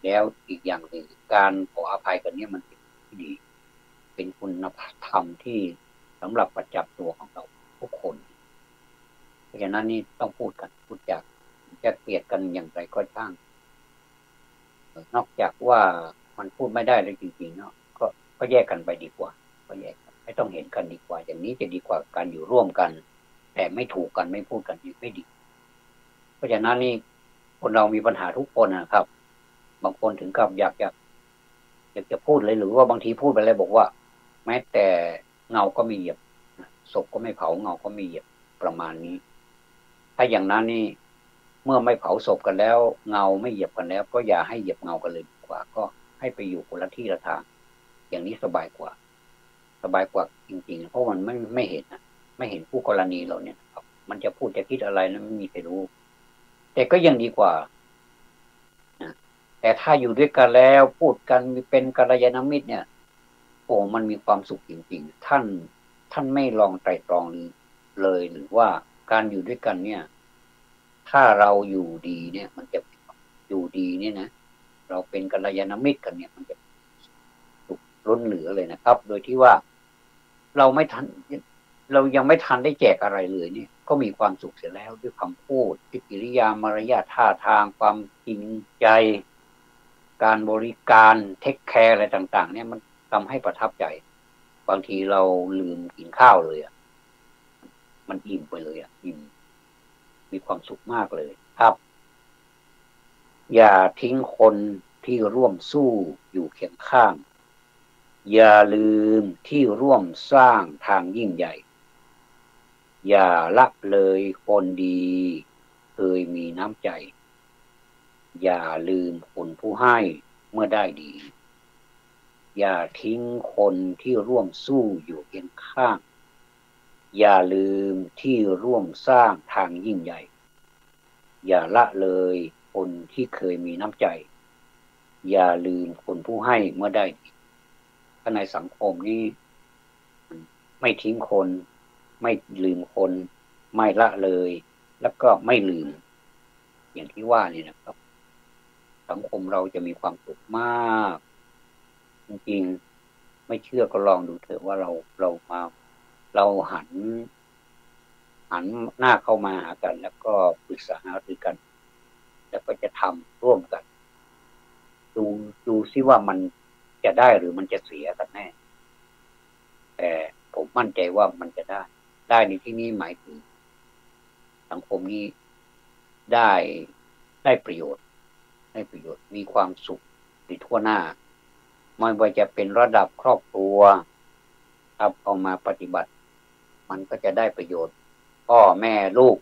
แล้วอีกอย่างหนึ่งการขออภัยกันเนี่ยมันเป็นที่ดีเป็นคุณธรรมที่สำหรับประจับตัวของเราทุกคนเพราะฉะนั้นนี่ต้องพูดกันพูดจากจะเกลียดกันอย่างไรก็ช่างนอกจากว่ามันพูดไม่ได้เลยจริงๆเนาะก็แยกกันไปดีกว่าก็แยกกันไม่ต้องเห็นกันดีกว่าอย่างนี้จะดีกว่าการอยู่ร่วมกันแต่ไม่ถูกกันไม่พูดกันไม่ดีเพราะฉะนั้นนี่คนเรามีปัญหาทุกคนนะครับบางคนถึงกับอยากจะพูดเลยหรือว่าบางทีพูดไปเลยบอกว่าแม้แต่เงาก็ไม่เหยียบศพก็ไม่เผาเงาก็ไม่เหยียบประมาณนี้ถ้าอย่างนั้นนี่เมื่อไม่เผาศพกันแล้วเงาไม่เหยียบกันแล้วก็อย่าให้เหยียบเงากันเลยดีกว่าก็ให้ไปอยู่คนละที่ละทางอย่างนี้สบายกว่าจริงๆเพราะมันไม่เห็นนะไม่เห็นผู้กรณีเราเนี่ยครับมันจะพูดจะคิดอะไรนั้นไม่มีใครรู้แต่ก็ยังดีกว่านะแต่ถ้าอยู่ด้วยกันแล้วพูดกันเป็นกัลยาณมิตรเนี่ยโอ้มันมีความสุขจริงๆท่านไม่ลองไตร่ตรองเลยหรือว่าการอยู่ด้วยกันเนี่ยถ้าเราอยู่ดีเนี่ยมันจะอยู่ดีเนี่ยนะเราเป็นกัลยาณมิตรกันเนี่ยมันจะสุขล้นเหลือเลยนะครับโดยที่ว่าเราไม่ทันเรายังไม่ทันได้แจกอะไรเลยเนี่ยก็มีความสุขเสียแล้วด้วยคำพูดกิริยามารยาทท่าทางความจริงใจการบริการเทคแคร์อะไรต่างๆเนี่ยมันทำให้ประทับใจบางทีเราลืมกินข้าวเลยอ่ะมันอิ่มไปเลยอ่ะอิ่มมีความสุขมากเลยครับอย่าทิ้งคนที่ร่วมสู้อยู่เคียงข้างอย่าลืมที่ร่วมสร้างทางยิ่งใหญ่อย่าละเลยคนดีเคยมีน้ำใจอย่าลืมคนผู้ให้เมื่อได้ดีอย่าทิ้งคนที่ร่วมสู้อยู่เคียงข้างอย่าลืมที่ร่วมสร้างทางยิ่งใหญ่อย่าละเลยคนที่เคยมีน้ำใจอย่าลืมคนผู้ให้เมื่อได้ดีถ้าในสังคมนี้ไม่ทิ้งคนไม่ลืมคนไม่ละเลยแล้วก็ไม่ลืมอย่างที่ว่านี่นะครับสังคมเราจะมีความสุขมากจริงๆไม่เชื่อก็ลองดูเถอะว่าเราหันหน้าเข้ามาหากันแล้วก็ปรึกษาหารือกันแล้วก็จะทำร่วมกันดูดูซิว่ามันจะได้หรือมันจะเสียกันแน่แต่ผมมั่นใจว่ามันจะได้ในที่นี้หมายถึงสังคมนี้ได้ได้ประโยชน์มีความสุขในทั่วหน้าไม่ว่าจะเป็นระดับครอบครัวครับเอามาปฏิบัติมันก็จะได้ประโยชน์พ่อแม่ลูก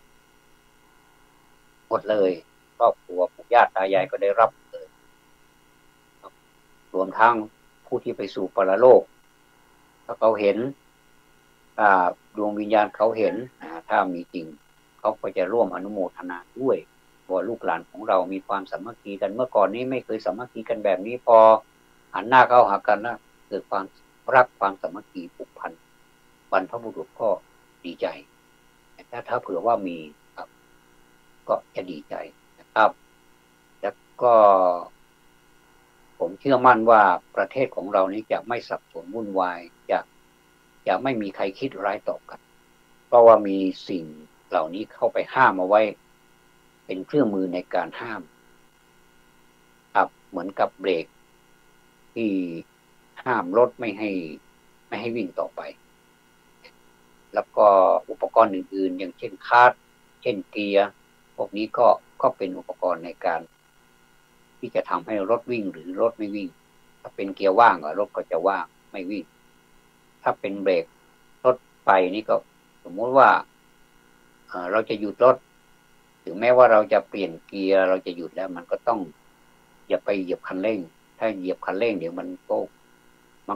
หมดเลยครอบครัวปู่ย่าตายายก็ได้รับเลยรวมทั้งผู้ที่ไปสู่ปรโลกถ้าเขาเห็นดวงวิญญาณเขาเห็นถ้ามีจริงเขาก็จะร่วมอนุโมทนาด้วยว่าลูกหลานของเรามีความสามัคคีกันเมื่อก่อนนี้ไม่เคยสามัคคีกันแบบนี้พอหันหน้าเข้าหากันแล้วเกิดความรักความสามัคคีผูกพันบรรพบุรุษก็ดีใจแต่ถ้าเผื่อว่ามีครับก็จะดีใจนะครับ ก็ผมเชื่อมั่นว่าประเทศของเรานี้จะไม่สับสนวุ่นวายจะไม่มีใครคิดร้ายต่อกันเพราะว่ามีสิ่งเหล่านี้เข้าไปห้ามเอาไว้เป็นเครื่องมือในการห้ามครับเหมือนกับเบรกที่ห้ามรถไม่ให้วิ่งต่อไปแล้วก็อุปกรณ์อื่นๆอย่างเช่นคาร์ทเช่นเกียร์พวกนี้ก็เป็นอุปกรณ์ในการที่จะทำให้รถวิ่งหรือรถไม่วิ่งถ้าเป็นเกียร์ว่างรถก็จะว่างไม่วิ่งถ้าเป็นเบรกรถไปนี่ก็สมมติว่าเราจะหยุดรถถึงแม้ว่าเราจะเปลี่ยนเกียร์เราจะหยุดแล้วมันก็ต้องอย่าไปเหยียบคันเร่งถ้าเหยียบคันเร่งเดี๋ยวมัน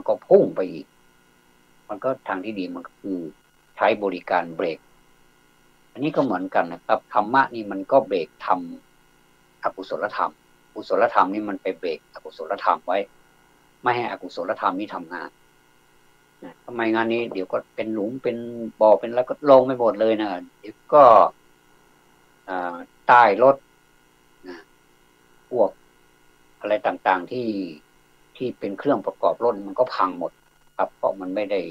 ก็พุ่งไปอีกมันก็ทางที่ดีมันก็คือใช้บริการเบรกอันนี้ก็เหมือนกันนะครับธรรมะนี่มันก็เบรกทำอกุศลธรรมกุศลธรรมนี่มันไปเบรกอกุศลธรรมไว้ไม่ให้อกุศลธรรมนี้ทำงานทำไมงานนี้เดี๋ยวก็เป็นหลุมเป็นบ่อเป็นแล้วก็ลงไม่หมดเลยนะเดี๋ยวก็ใต้รถนะพวกอะไรต่างๆที่เป็นเครื่องประกอบรถมันก็พังหมดครับเพราะมันไม่ได้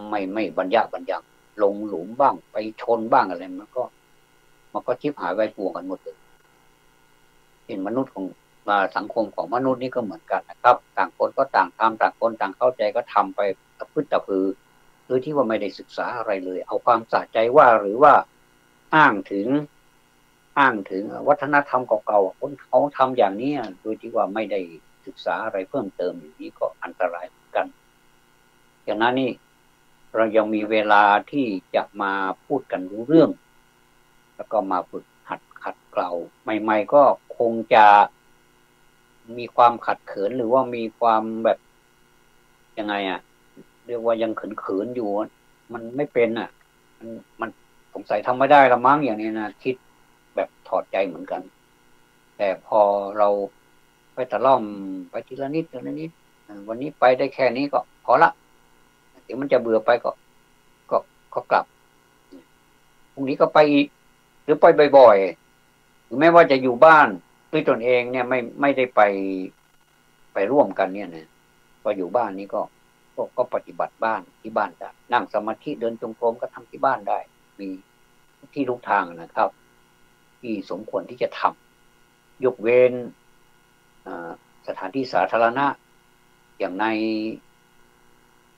ไม่บรรยะบรรยังลงหลุมบ้างไปชนบ้างอะไรมันก็ชิบหายไว้ป่วงกันหมดเลยเป็นมนุษย์ของสังคมของมนุษย์นี่ก็เหมือนกันนะครับต่างคนก็ต่างทำต่างคนต่างเข้าใจก็ทำไปตะพื้นตะพือโดยที่ว่าไม่ได้ศึกษาอะไรเลยเอาความสะใจว่าหรือว่าอ้างถึงวัฒนธรรมเก่าๆคนเขาทำอย่างนี้โดยที่ว่าไม่ได้ศึกษาอะไรเพิ่มเติมอย่างนี้ก็อันตรายเหมือนกันอย่างนั้นนี่เรายังมีเวลาที่จะมาพูดกันรู้เรื่องแล้วก็มาฝึกหัดขัดเกลาใหม่ๆก็คงจะมีความขัดเขินหรือว่ามีความแบบยังไงเรียกว่ายังเขินๆอยู่มันไม่เป็นมันสงสัยทำไม่ได้ละมั้งอย่างนี้นะคิดแบบถอดใจเหมือนกันแต่พอเราไปตะล่อมไปทีละนิดทีละนิดวันนี้ไปได้แค่นี้ก็พอละเดี๋ยวมันจะเบื่อไปก็ก็กลับพรุ่งนี้ก็ไปอีกหรือไปบ่อยๆหรือแม้ว่าจะอยู่บ้านด้วยตนเองเนี่ยไม่ได้ไปร่วมกันเนี่ยนะพออยู่บ้านนี้ก็ปฏิบัติบ้านที่บ้านได้นั่งสมาธิเดินจงกรมก็ทำที่บ้านได้มีที่ทุกทางนะครับที่สมควรที่จะทำยกเว้นสถานที่สาธารณะอย่างใน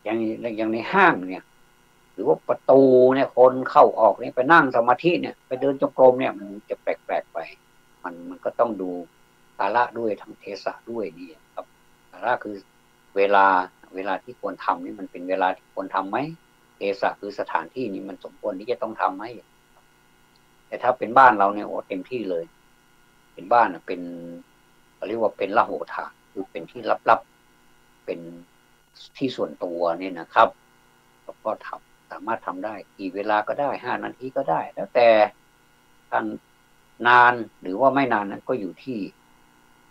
อย่างในห้างเนี่ยหรือว่าประตูเนี่ยคนเข้าออกเนี่ยไปนั่งสมาธิเนี่ยไปเดินจงกรมเนี่ยมันจะแปลกๆไปมันก็ต้องดูกาละด้วยทางเทศะด้วยนี่ครับกาละคือเวลาที่ควรทำนี่มันเป็นเวลาที่ควรทำไหมเทศะคือสถานที่นี่มันสมควรที่จะต้องทำไหมแต่ถ้าเป็นบ้านเราเนี่ยโอ้เต็มที่เลยเป็นบ้านเป็นเรียกว่าเป็นละโหฐานคือเป็นที่ลับๆเป็นที่ส่วนตัวเนี่ยนะครับเราก็สามารถทำได้กี่เวลาก็ได้5 นาทีก็ได้แล้วแต่ท่านนานหรือว่าไม่นานนั้นก็อยู่ที่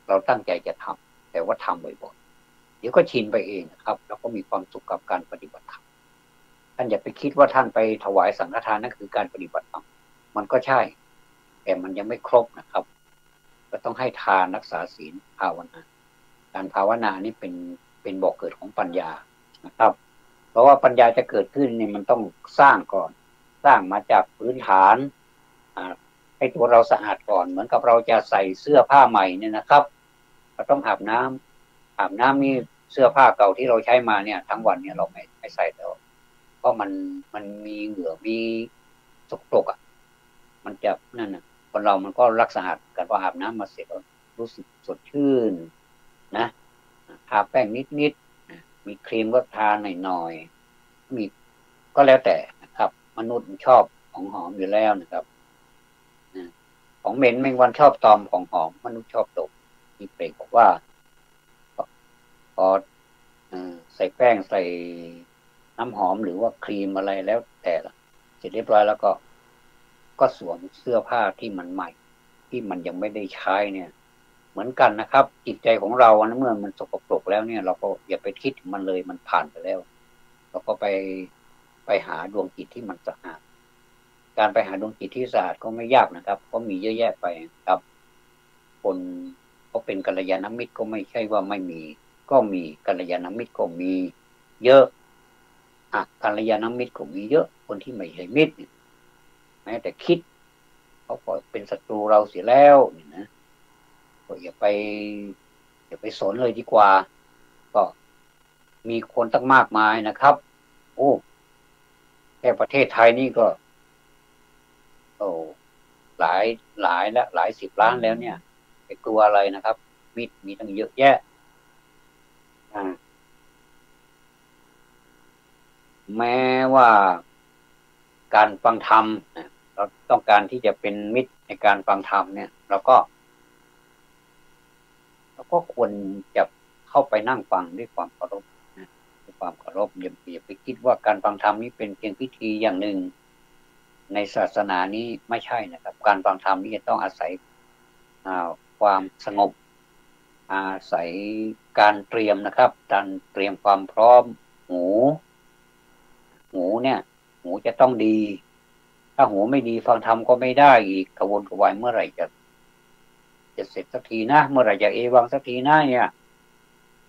เราตั้งใจจะทำแต่ว่าทำบ่อยๆเดี๋ยวก็ชินไปเองนะครับแล้วก็มีความสุขกับการปฏิบัติธรรมท่านอย่าไปคิดว่าท่านไปถวายสังฆทานนั่นคือการปฏิบัติธรรมมันก็ใช่แต่มันยังไม่ครบนะครับก็ต้องให้ทานรักษาศีลภาวนาการภาวนานี่เป็นบ่อกเกิดของปัญญานะครับเพราะว่าปัญญาจะเกิดขึ้นเนี่ยมันต้องสร้างก่อนสร้างมาจากพื้นฐานให้ตัวเราสะอาดก่อนเหมือนกับเราจะใส่เสื้อผ้าใหม่เนี่ยนะครับเราต้องอาบน้ำนี่เสื้อผ้าเก่าที่เราใช้มาเนี่ยทั้งวันเนี่ยเราไม่ใส่แล้วเพราะมันมีเหงื่อมีสกปรกมันจะนั่นคนเรามันก็รักสะอาดกันพออาบน้ำมาเสร็จรู้สึกสดชื่นนะทาแป้งนิดๆมีครีมก็ทาหน่อยๆมีก็แล้วแต่นะครับมนุษย์ชอบของหอมอยู่แล้วนะครับของเหม็นแมงวันชอบตอมของหอมมนุษย์ชอบตกมีเปรกบอกว่าพอใส่แป้งใส่น้ำหอมหรือว่าครีมอะไรแล้วแต่ละเสร็จเรียบร้อยแล้วก็สวมเสื้อผ้าที่มันใหม่ที่มันยังไม่ได้ใช้เนี่ยเหมือนกันนะครับจิตใจของเราเมื่อมันสกปรกแล้วเนี่ยเราก็อย่าไปคิดถึงมันเลยมันผ่านไปแล้วเราก็ไปหาดวงจิตที่มันสะอาดการไปหาดวงจิตที่สะอาดก็ไม่ยากนะครับก็มีเยอะแยะไปครับ คนเขาเป็นกัลยาณมิตรก็ไม่ใช่ว่าไม่มีก็มีกัลยาณมิตรก็มีเยอะกัลยาณมิตรก็มีเยอะคนที่ไม่ใช่มิตรแม้แต่คิดเขาก็เป็นศัตรูเราเสียแล้วเนี่ยนะก็อย่าไปสนเลยดีกว่าก็มีคนตั้งมากมายนะครับโอ้แค่ประเทศไทยนี่ก็โอ้หลายและหลายสิบล้านแล้วเนี่ยไปกลัวอะไรนะครับมิตรมีตั้งเยอะแยะอ่าแม้ว่าการฟังธรรมเราต้องการที่จะเป็นมิตรในการฟังธรรมเนี่ยเราก็ควรจะเข้าไปนั่งฟังด้วยความเคารพนะด้วยความเคารพอย่าไปคิดว่าการฟังธรรมนี้เป็นเพียงพิธีอย่างหนึ่งในศาสนานี้ไม่ใช่นะครับการฟังธรรมนี่จะต้องอาศัยความสงบอาศัยการเตรียมนะครับการเตรียมความพร้อมหูเนี่ยหูจะต้องดีถ้าหูไม่ดีฟังธรรมก็ไม่ได้อีกกระวนกระวายเมื่อไหร่จะเสร็จสักทีนะเมื่อไหร่จะเอวังสักทีนะเนี่ย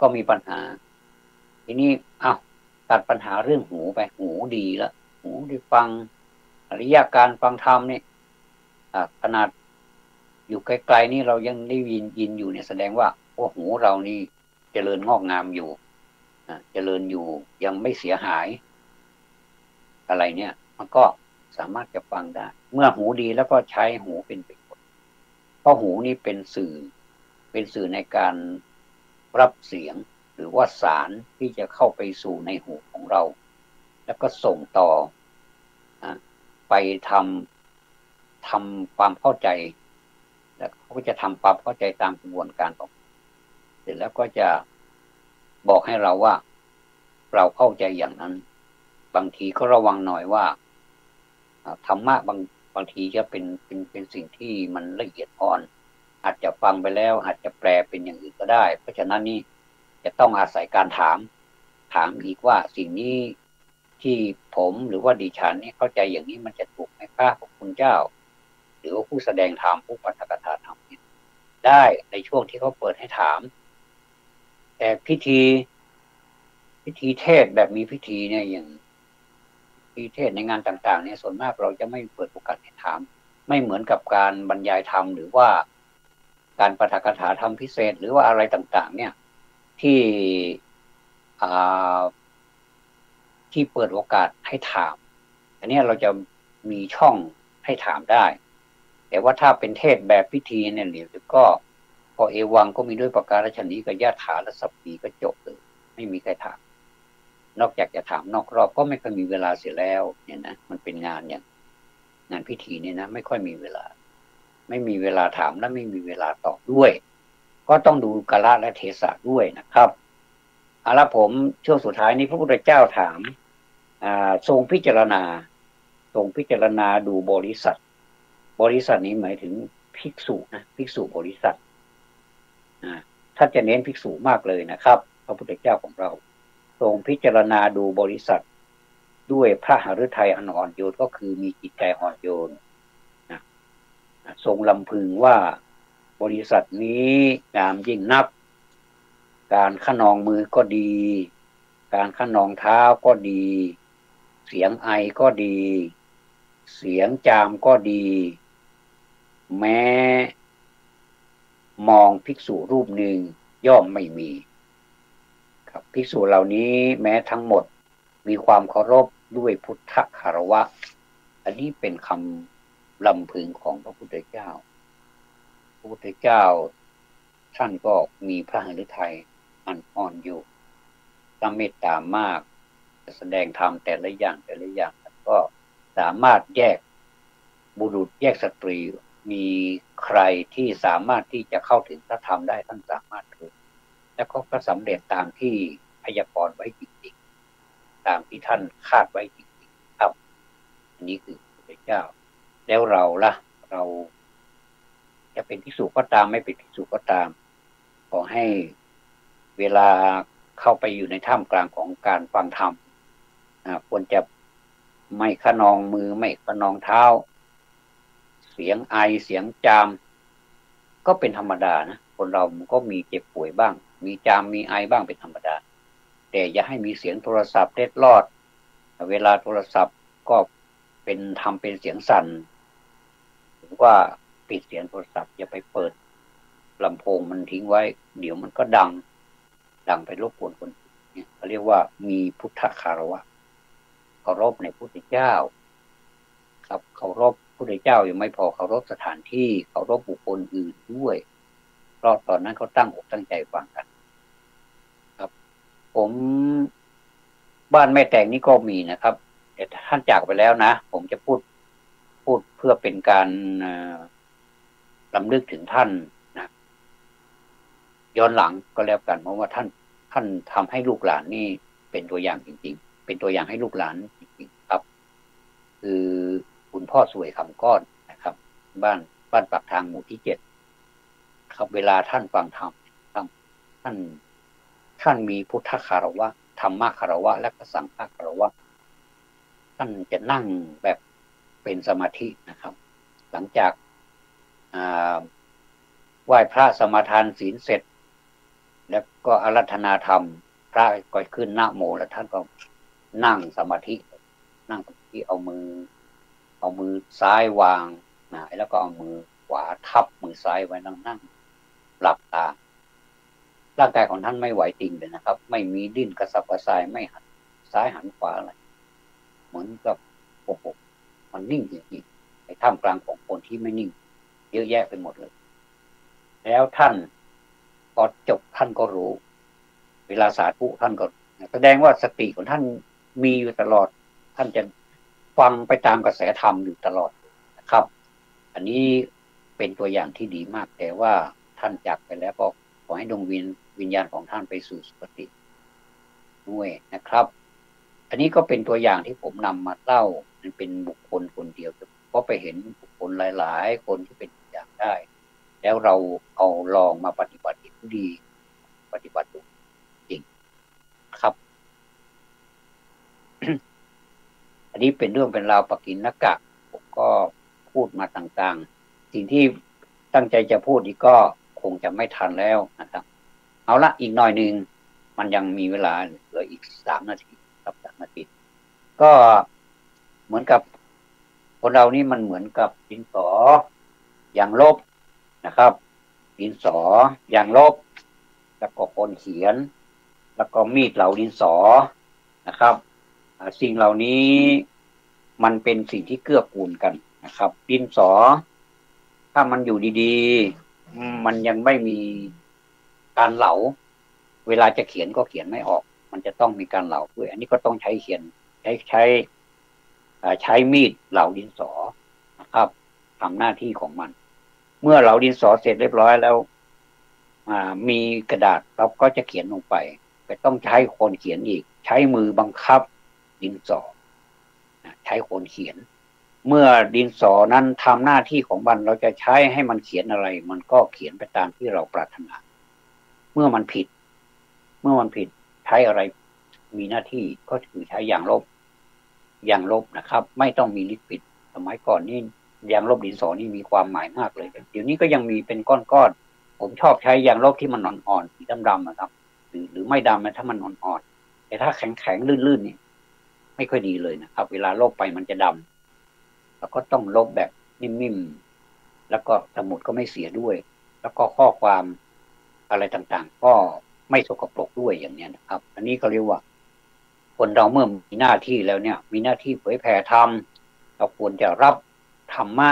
ก็มีปัญหาทีนี้ตัดปัญหาเรื่องหูไปหูดีแล้วหูได้ฟังอริยการฟังธรรมนี่ขนาดอยู่ไกลๆนี่เรายังได้ยินอยู่เนี่ยแสดงว่าโอ้หูเรานี่เจริญงอกงามอยู่เจริญอยู่ยังไม่เสียหายอะไรเนี่ยมันก็สามารถจะฟังได้เมื่อหูดีแล้วก็ใช้หูเป็นประโยชน์เพราะหูนี่เป็นสื่อในการรับเสียงหรือว่าสารที่จะเข้าไปสู่ในหูของเราแล้วก็ส่งต่อไปทำความเข้าใจแล้วเขาก็จะทำความเข้าใจตามกระบวนการของเสร็จแล้วก็จะบอกให้เราว่าเราเข้าใจอย่างนั้นบางทีก็ระวังหน่อยว่าธรรมะบางทีจะเป็นสิ่งที่มันละเอียดอ่อนอาจจะฟังไปแล้วอาจจะแปลเป็นอย่างอื่นก็ได้เพราะฉะนั้นนี่จะต้องอาศัยการถามอีกว่าสิ่งนี้ที่ผมหรือว่าดิฉันนี่เข้าใจอย่างนี้มันจะถูกไหมคะขอบคุณเจ้าหรือว่าผู้แสดงธรรมผู้ปาฐกถาธรรมได้ในช่วงที่เขาเปิดให้ถามแต่พิธีเทศแบบมีพิธีเนี่ยอย่างพิธีเทศในงานต่างๆเนี่ยส่วนมากเราจะไม่เปิดโอกาสให้ถามไม่เหมือนกับการบรรยายธรรมหรือว่าการปาฐกถาธรรมพิเศษหรือว่าอะไรต่างๆเนี่ยที่ที่เปิดโอกาสให้ถามอันนี้เราจะมีช่องให้ถามได้แต่ว่าถ้าเป็นเทศแบบพิธีเนี่ยหรือก็พอเอวังก็มีด้วยประการฉนี้กับญาติาและสัพพีก็จบเลยไม่มีใครถามนอกจากจะถามนอกรอบก็ไม่ค่อยมีเวลาเสียแล้วเนี่ยนะมันเป็นงานอย่างงานพิธีเนี่ยนะไม่ค่อยมีเวลาไม่มีเวลาถามและไม่มีเวลาตอบด้วยก็ต้องดูกาลและเทศะด้วยนะครับเอาละผมช่วงสุดท้ายนี้พระพุทธเจ้าถามทรงพิจารณาดูบริษัทนี้หมายถึงภิกษุนะภิกษุบริษัทท่านจะเน้นภิกษุมากเลยนะครับพระพุทธเจ้าของเราทรงพิจารณาดูบริษัทด้วยพระหฤทัยอันอ่อนโยนก็คือมีจิตใจอ่อนโยนทรงลำพึงว่าบริษัทนี้งามยิ่งนักการขนองมือก็ดีการขนองเท้าก็ดีเสียงไอก็ดีเสียงจามก็ดีแม้มองภิกษุรูปหนึ่งย่อมไม่มีครับภิกษุเหล่านี้แม้ทั้งหมดมีความเคารพด้วยพุทธคารวะอันนี้เป็นคำลำพึงของพระพุทธเจ้าพระพุทธเจ้าท่านก็มีพระหฤทัยอันอ่อนโยนเมตตามากแสดงธรรมแต่ละอย่างก็สามารถแยกบุรุษแยกสตรีมีใครที่สามารถที่จะเข้าถึงพระธรรมได้ท่านสามารถถึงและก็สำเร็จตามที่พยากรณ์ไว้จริงๆตามที่ท่านคาดไว้จริงๆครับอันนี้คือพระเจ้าแล้วเราล่ะเราจะเป็นภิกษุก็ตามไม่เป็นภิกษุก็ตามขอให้เวลาเข้าไปอยู่ในท่ามกลางของการฟังธรรมควรจะไม่ขนองมือไม่ขนองเท้าเสียงไอเสียงจาม ก็เป็นธรรมดานะคนเรามันก็มีเจ็บป่วยบ้างมีจามมีไอบ้างเป็นธรรมดาแต่อย่าให้มีเสียงโทรศัพท์เล็ดลอดเวลาโทรศัพท์ก็เป็นทำเป็นเสียงสั่นหรือว่าปิดเสียงโทรศัพท์อย่าไปเปิดลำโพงมันทิ้งไว้เดี๋ยวมันก็ดังไปรบกวนคนอื่นเนี่ยเขาเรียกว่ามีพุทธคารวะเคารพในพุทธเจ้าครับเคารพพุทธเจ้ายังไม่พอเคารพสถานที่เคารพบุคคลอื่นด้วยเพราะตอนนั้นเขาตั้งอกตั้งใจฟังกันครับผมบ้านแม่แตงนี่ก็มีนะครับแต่ท่านจากไปแล้วนะผมจะพูดเพื่อเป็นการรำลึกถึงท่านนะย้อนหลังก็แล้วกันเพราะว่าท่านทำให้ลูกหลานนี่เป็นตัวอย่างจริงๆเป็นตัวอย่างให้ลูกหลานจริงๆครับคือคุณพ่อสวยคำก้อนนะครับบ้านปากทางหมู่ที่7ครับเวลาท่านฟังธรรมท่านมีพุทธคารวะธรรมคารวะและก็สังฆคารวะท่านจะนั่งแบบเป็นสมาธินะครับหลังจากไหว้พระสมาทานศีลเสร็จแล้วก็อารัธนาธรรมพระก็ขึ้นนะโมแล้วท่านก็นั่งสมาธินั่งสมาธิเอามือซ้ายวางนะแล้วก็เอามือขวาทับมือซ้ายไว้นั่งหลับตาร่างกายของท่านไม่ไหวติงเลยนะครับไม่มีดิ้นกระสับกระส่ายไม่หันซ้ายหันขวาอะไรเหมือนกับโอ้โหมันนิ่งจริงๆในท่ามกลางของคนที่ไม่นิ่งเยอะแยะไปหมดเลยแล้วท่านพอจบท่านก็รู้เวลาสาธุท่านก็แสดงว่าสติของท่านมีอยู่ตลอดท่านจะฟังไปตามกระแสธรรมอยู่ตลอดนะครับอันนี้เป็นตัวอย่างที่ดีมากแต่ว่าท่านจากไปแล้วก็ขอให้ดวงวิญญาณของท่านไปสู่สุคติด้วยนะครับอันนี้ก็เป็นตัวอย่างที่ผมนำมาเล่ามันเป็นบุคคลคนเดียวเพราะไปเห็นบุคคลหลายๆคนที่เป็นอย่างได้แล้วเราเอาลองมาปฏิบัติดีปฏิบัติจริงครับ อันนี้เป็นเรื่องเป็นราวปกิณณกะผมก็พูดมาต่างๆสิ่งที่ตั้งใจจะพูดอีกก็คงจะไม่ทันแล้วนะครับเอาละอีกหน่อยหนึ่งมันยังมีเวลาเหลืออีก3 นาทีครับ3 นาทีก็เหมือนกับคนเรานี่มันเหมือนกับดินสออย่างลบนะครับดินสออย่างลบแล้วก็คนเขียนแล้วก็มีดเหลาดินสอนะครับสิ่งเหล่านี้มันเป็นสิ่งที่เกื้อกูลกันนะครับดินสอถ้ามันอยู่ดีๆมันยังไม่มีการเหลาเวลาจะเขียนก็เขียนไม่ออกมันจะต้องมีการเหลาด้วยอันนี้ก็ต้องใช้เขียนใช้มีดเหลาดินสอนะครับทำหน้าที่ของมันเมื่อเหลาดินสอเสร็จเรียบร้อยแล้วมีกระดาษเราก็จะเขียนลงไปแต่ต้องใช้คนเขียนอีกใช้มือบังคับดินสอใช้คนเขียนเมื่อดินสอนั้นทำหน้าที่ของมันเราจะใช้ให้มันเขียนอะไรมันก็เขียนไปตามที่เราปรารถนาเมื่อมันผิดใช้อะไรมีหน้าที่ก็คือใช้ยางลบนะครับไม่ต้องมีลิควิดสมัยก่อนนี่ยางลบดินสอนี่มีความหมายมากเลยเดี๋ยวนี้ก็ยังมีเป็นก้อนๆผมชอบใช้ยางลบที่มันอ่อนๆสีดำๆนะครับหรือไม่ดำนะถ้ามันอ่อนๆแต่ถ้าแข็งๆลื่นๆนี่ไม่ค่อยดีเลยนะครับเวลาลบไปมันจะดำแล้วก็ต้องลบแบบนิ่มๆแล้วก็สมุดก็ไม่เสียด้วยแล้วก็ข้อความอะไรต่างๆก็ไม่สกปรกด้วยอย่างนี้นะครับอันนี้เขาเรียกว่าคนเราเมื่อมีหน้าที่แล้วเนี่ยมีหน้าที่เผยแผ่ธรรมเราควรจะรับธรรมะ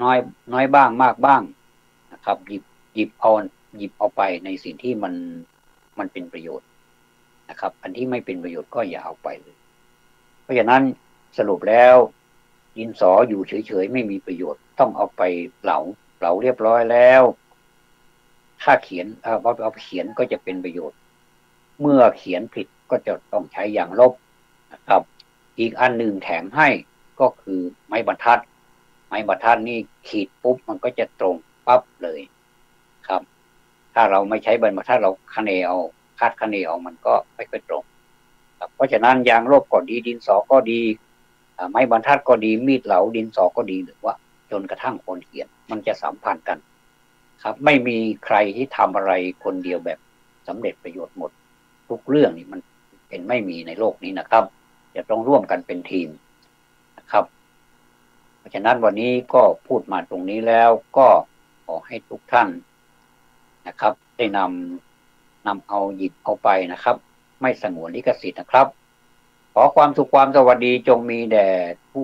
น้อยบ้างมากบ้างนะครับหยิบเอาไปในสิ่งที่มันเป็นประโยชน์นะครับอันที่ไม่เป็นประโยชน์ก็อย่าเอาไปเลยเพราะฉะนั้นสรุปแล้วดินสออยู่เฉยๆไม่มีประโยชน์ต้องเอาไปเหลาเรียบร้อยแล้วถ้าเขียนเอาเขียนก็จะเป็นประโยชน์เมื่อเขียนผิดก็จะต้องใช้อย่างลบนะครับอีกอันหนึ่งแถมให้ก็คือไม้บรรทัดนี่ขีดปุ๊บมันก็จะตรงปั๊บเลยครับถ้าเราไม่ใช้บรรทัดเราคาดคะเนเอามันก็ไม่ค่อยตรงเพราะฉะนั้นยางลบก็ดีดินสอก็ดีไม้บรรทัดก็ดีมีดเหลาดินสอก็ดีหรือว่าจนกระทั่งคนเขียนมันจะสัมพันธ์กัน นะครับ ไม่มีใครที่ทำอะไรคนเดียวแบบสำเร็จประโยชน์หมดทุกเรื่องนี่มันเป็นไม่มีในโลกนี้นะครับจะต้องร่วมกันเป็นทีมนะครับเพราะฉะนั้นวันนี้ก็พูดมาตรงนี้แล้วก็ขอให้ทุกท่านนะครับได้นำเอาหยิบเอาไปนะครับไม่สงวนลิขสิทธิ์นะครับขอความสุขความสวัสดีจงมีแด่ผู้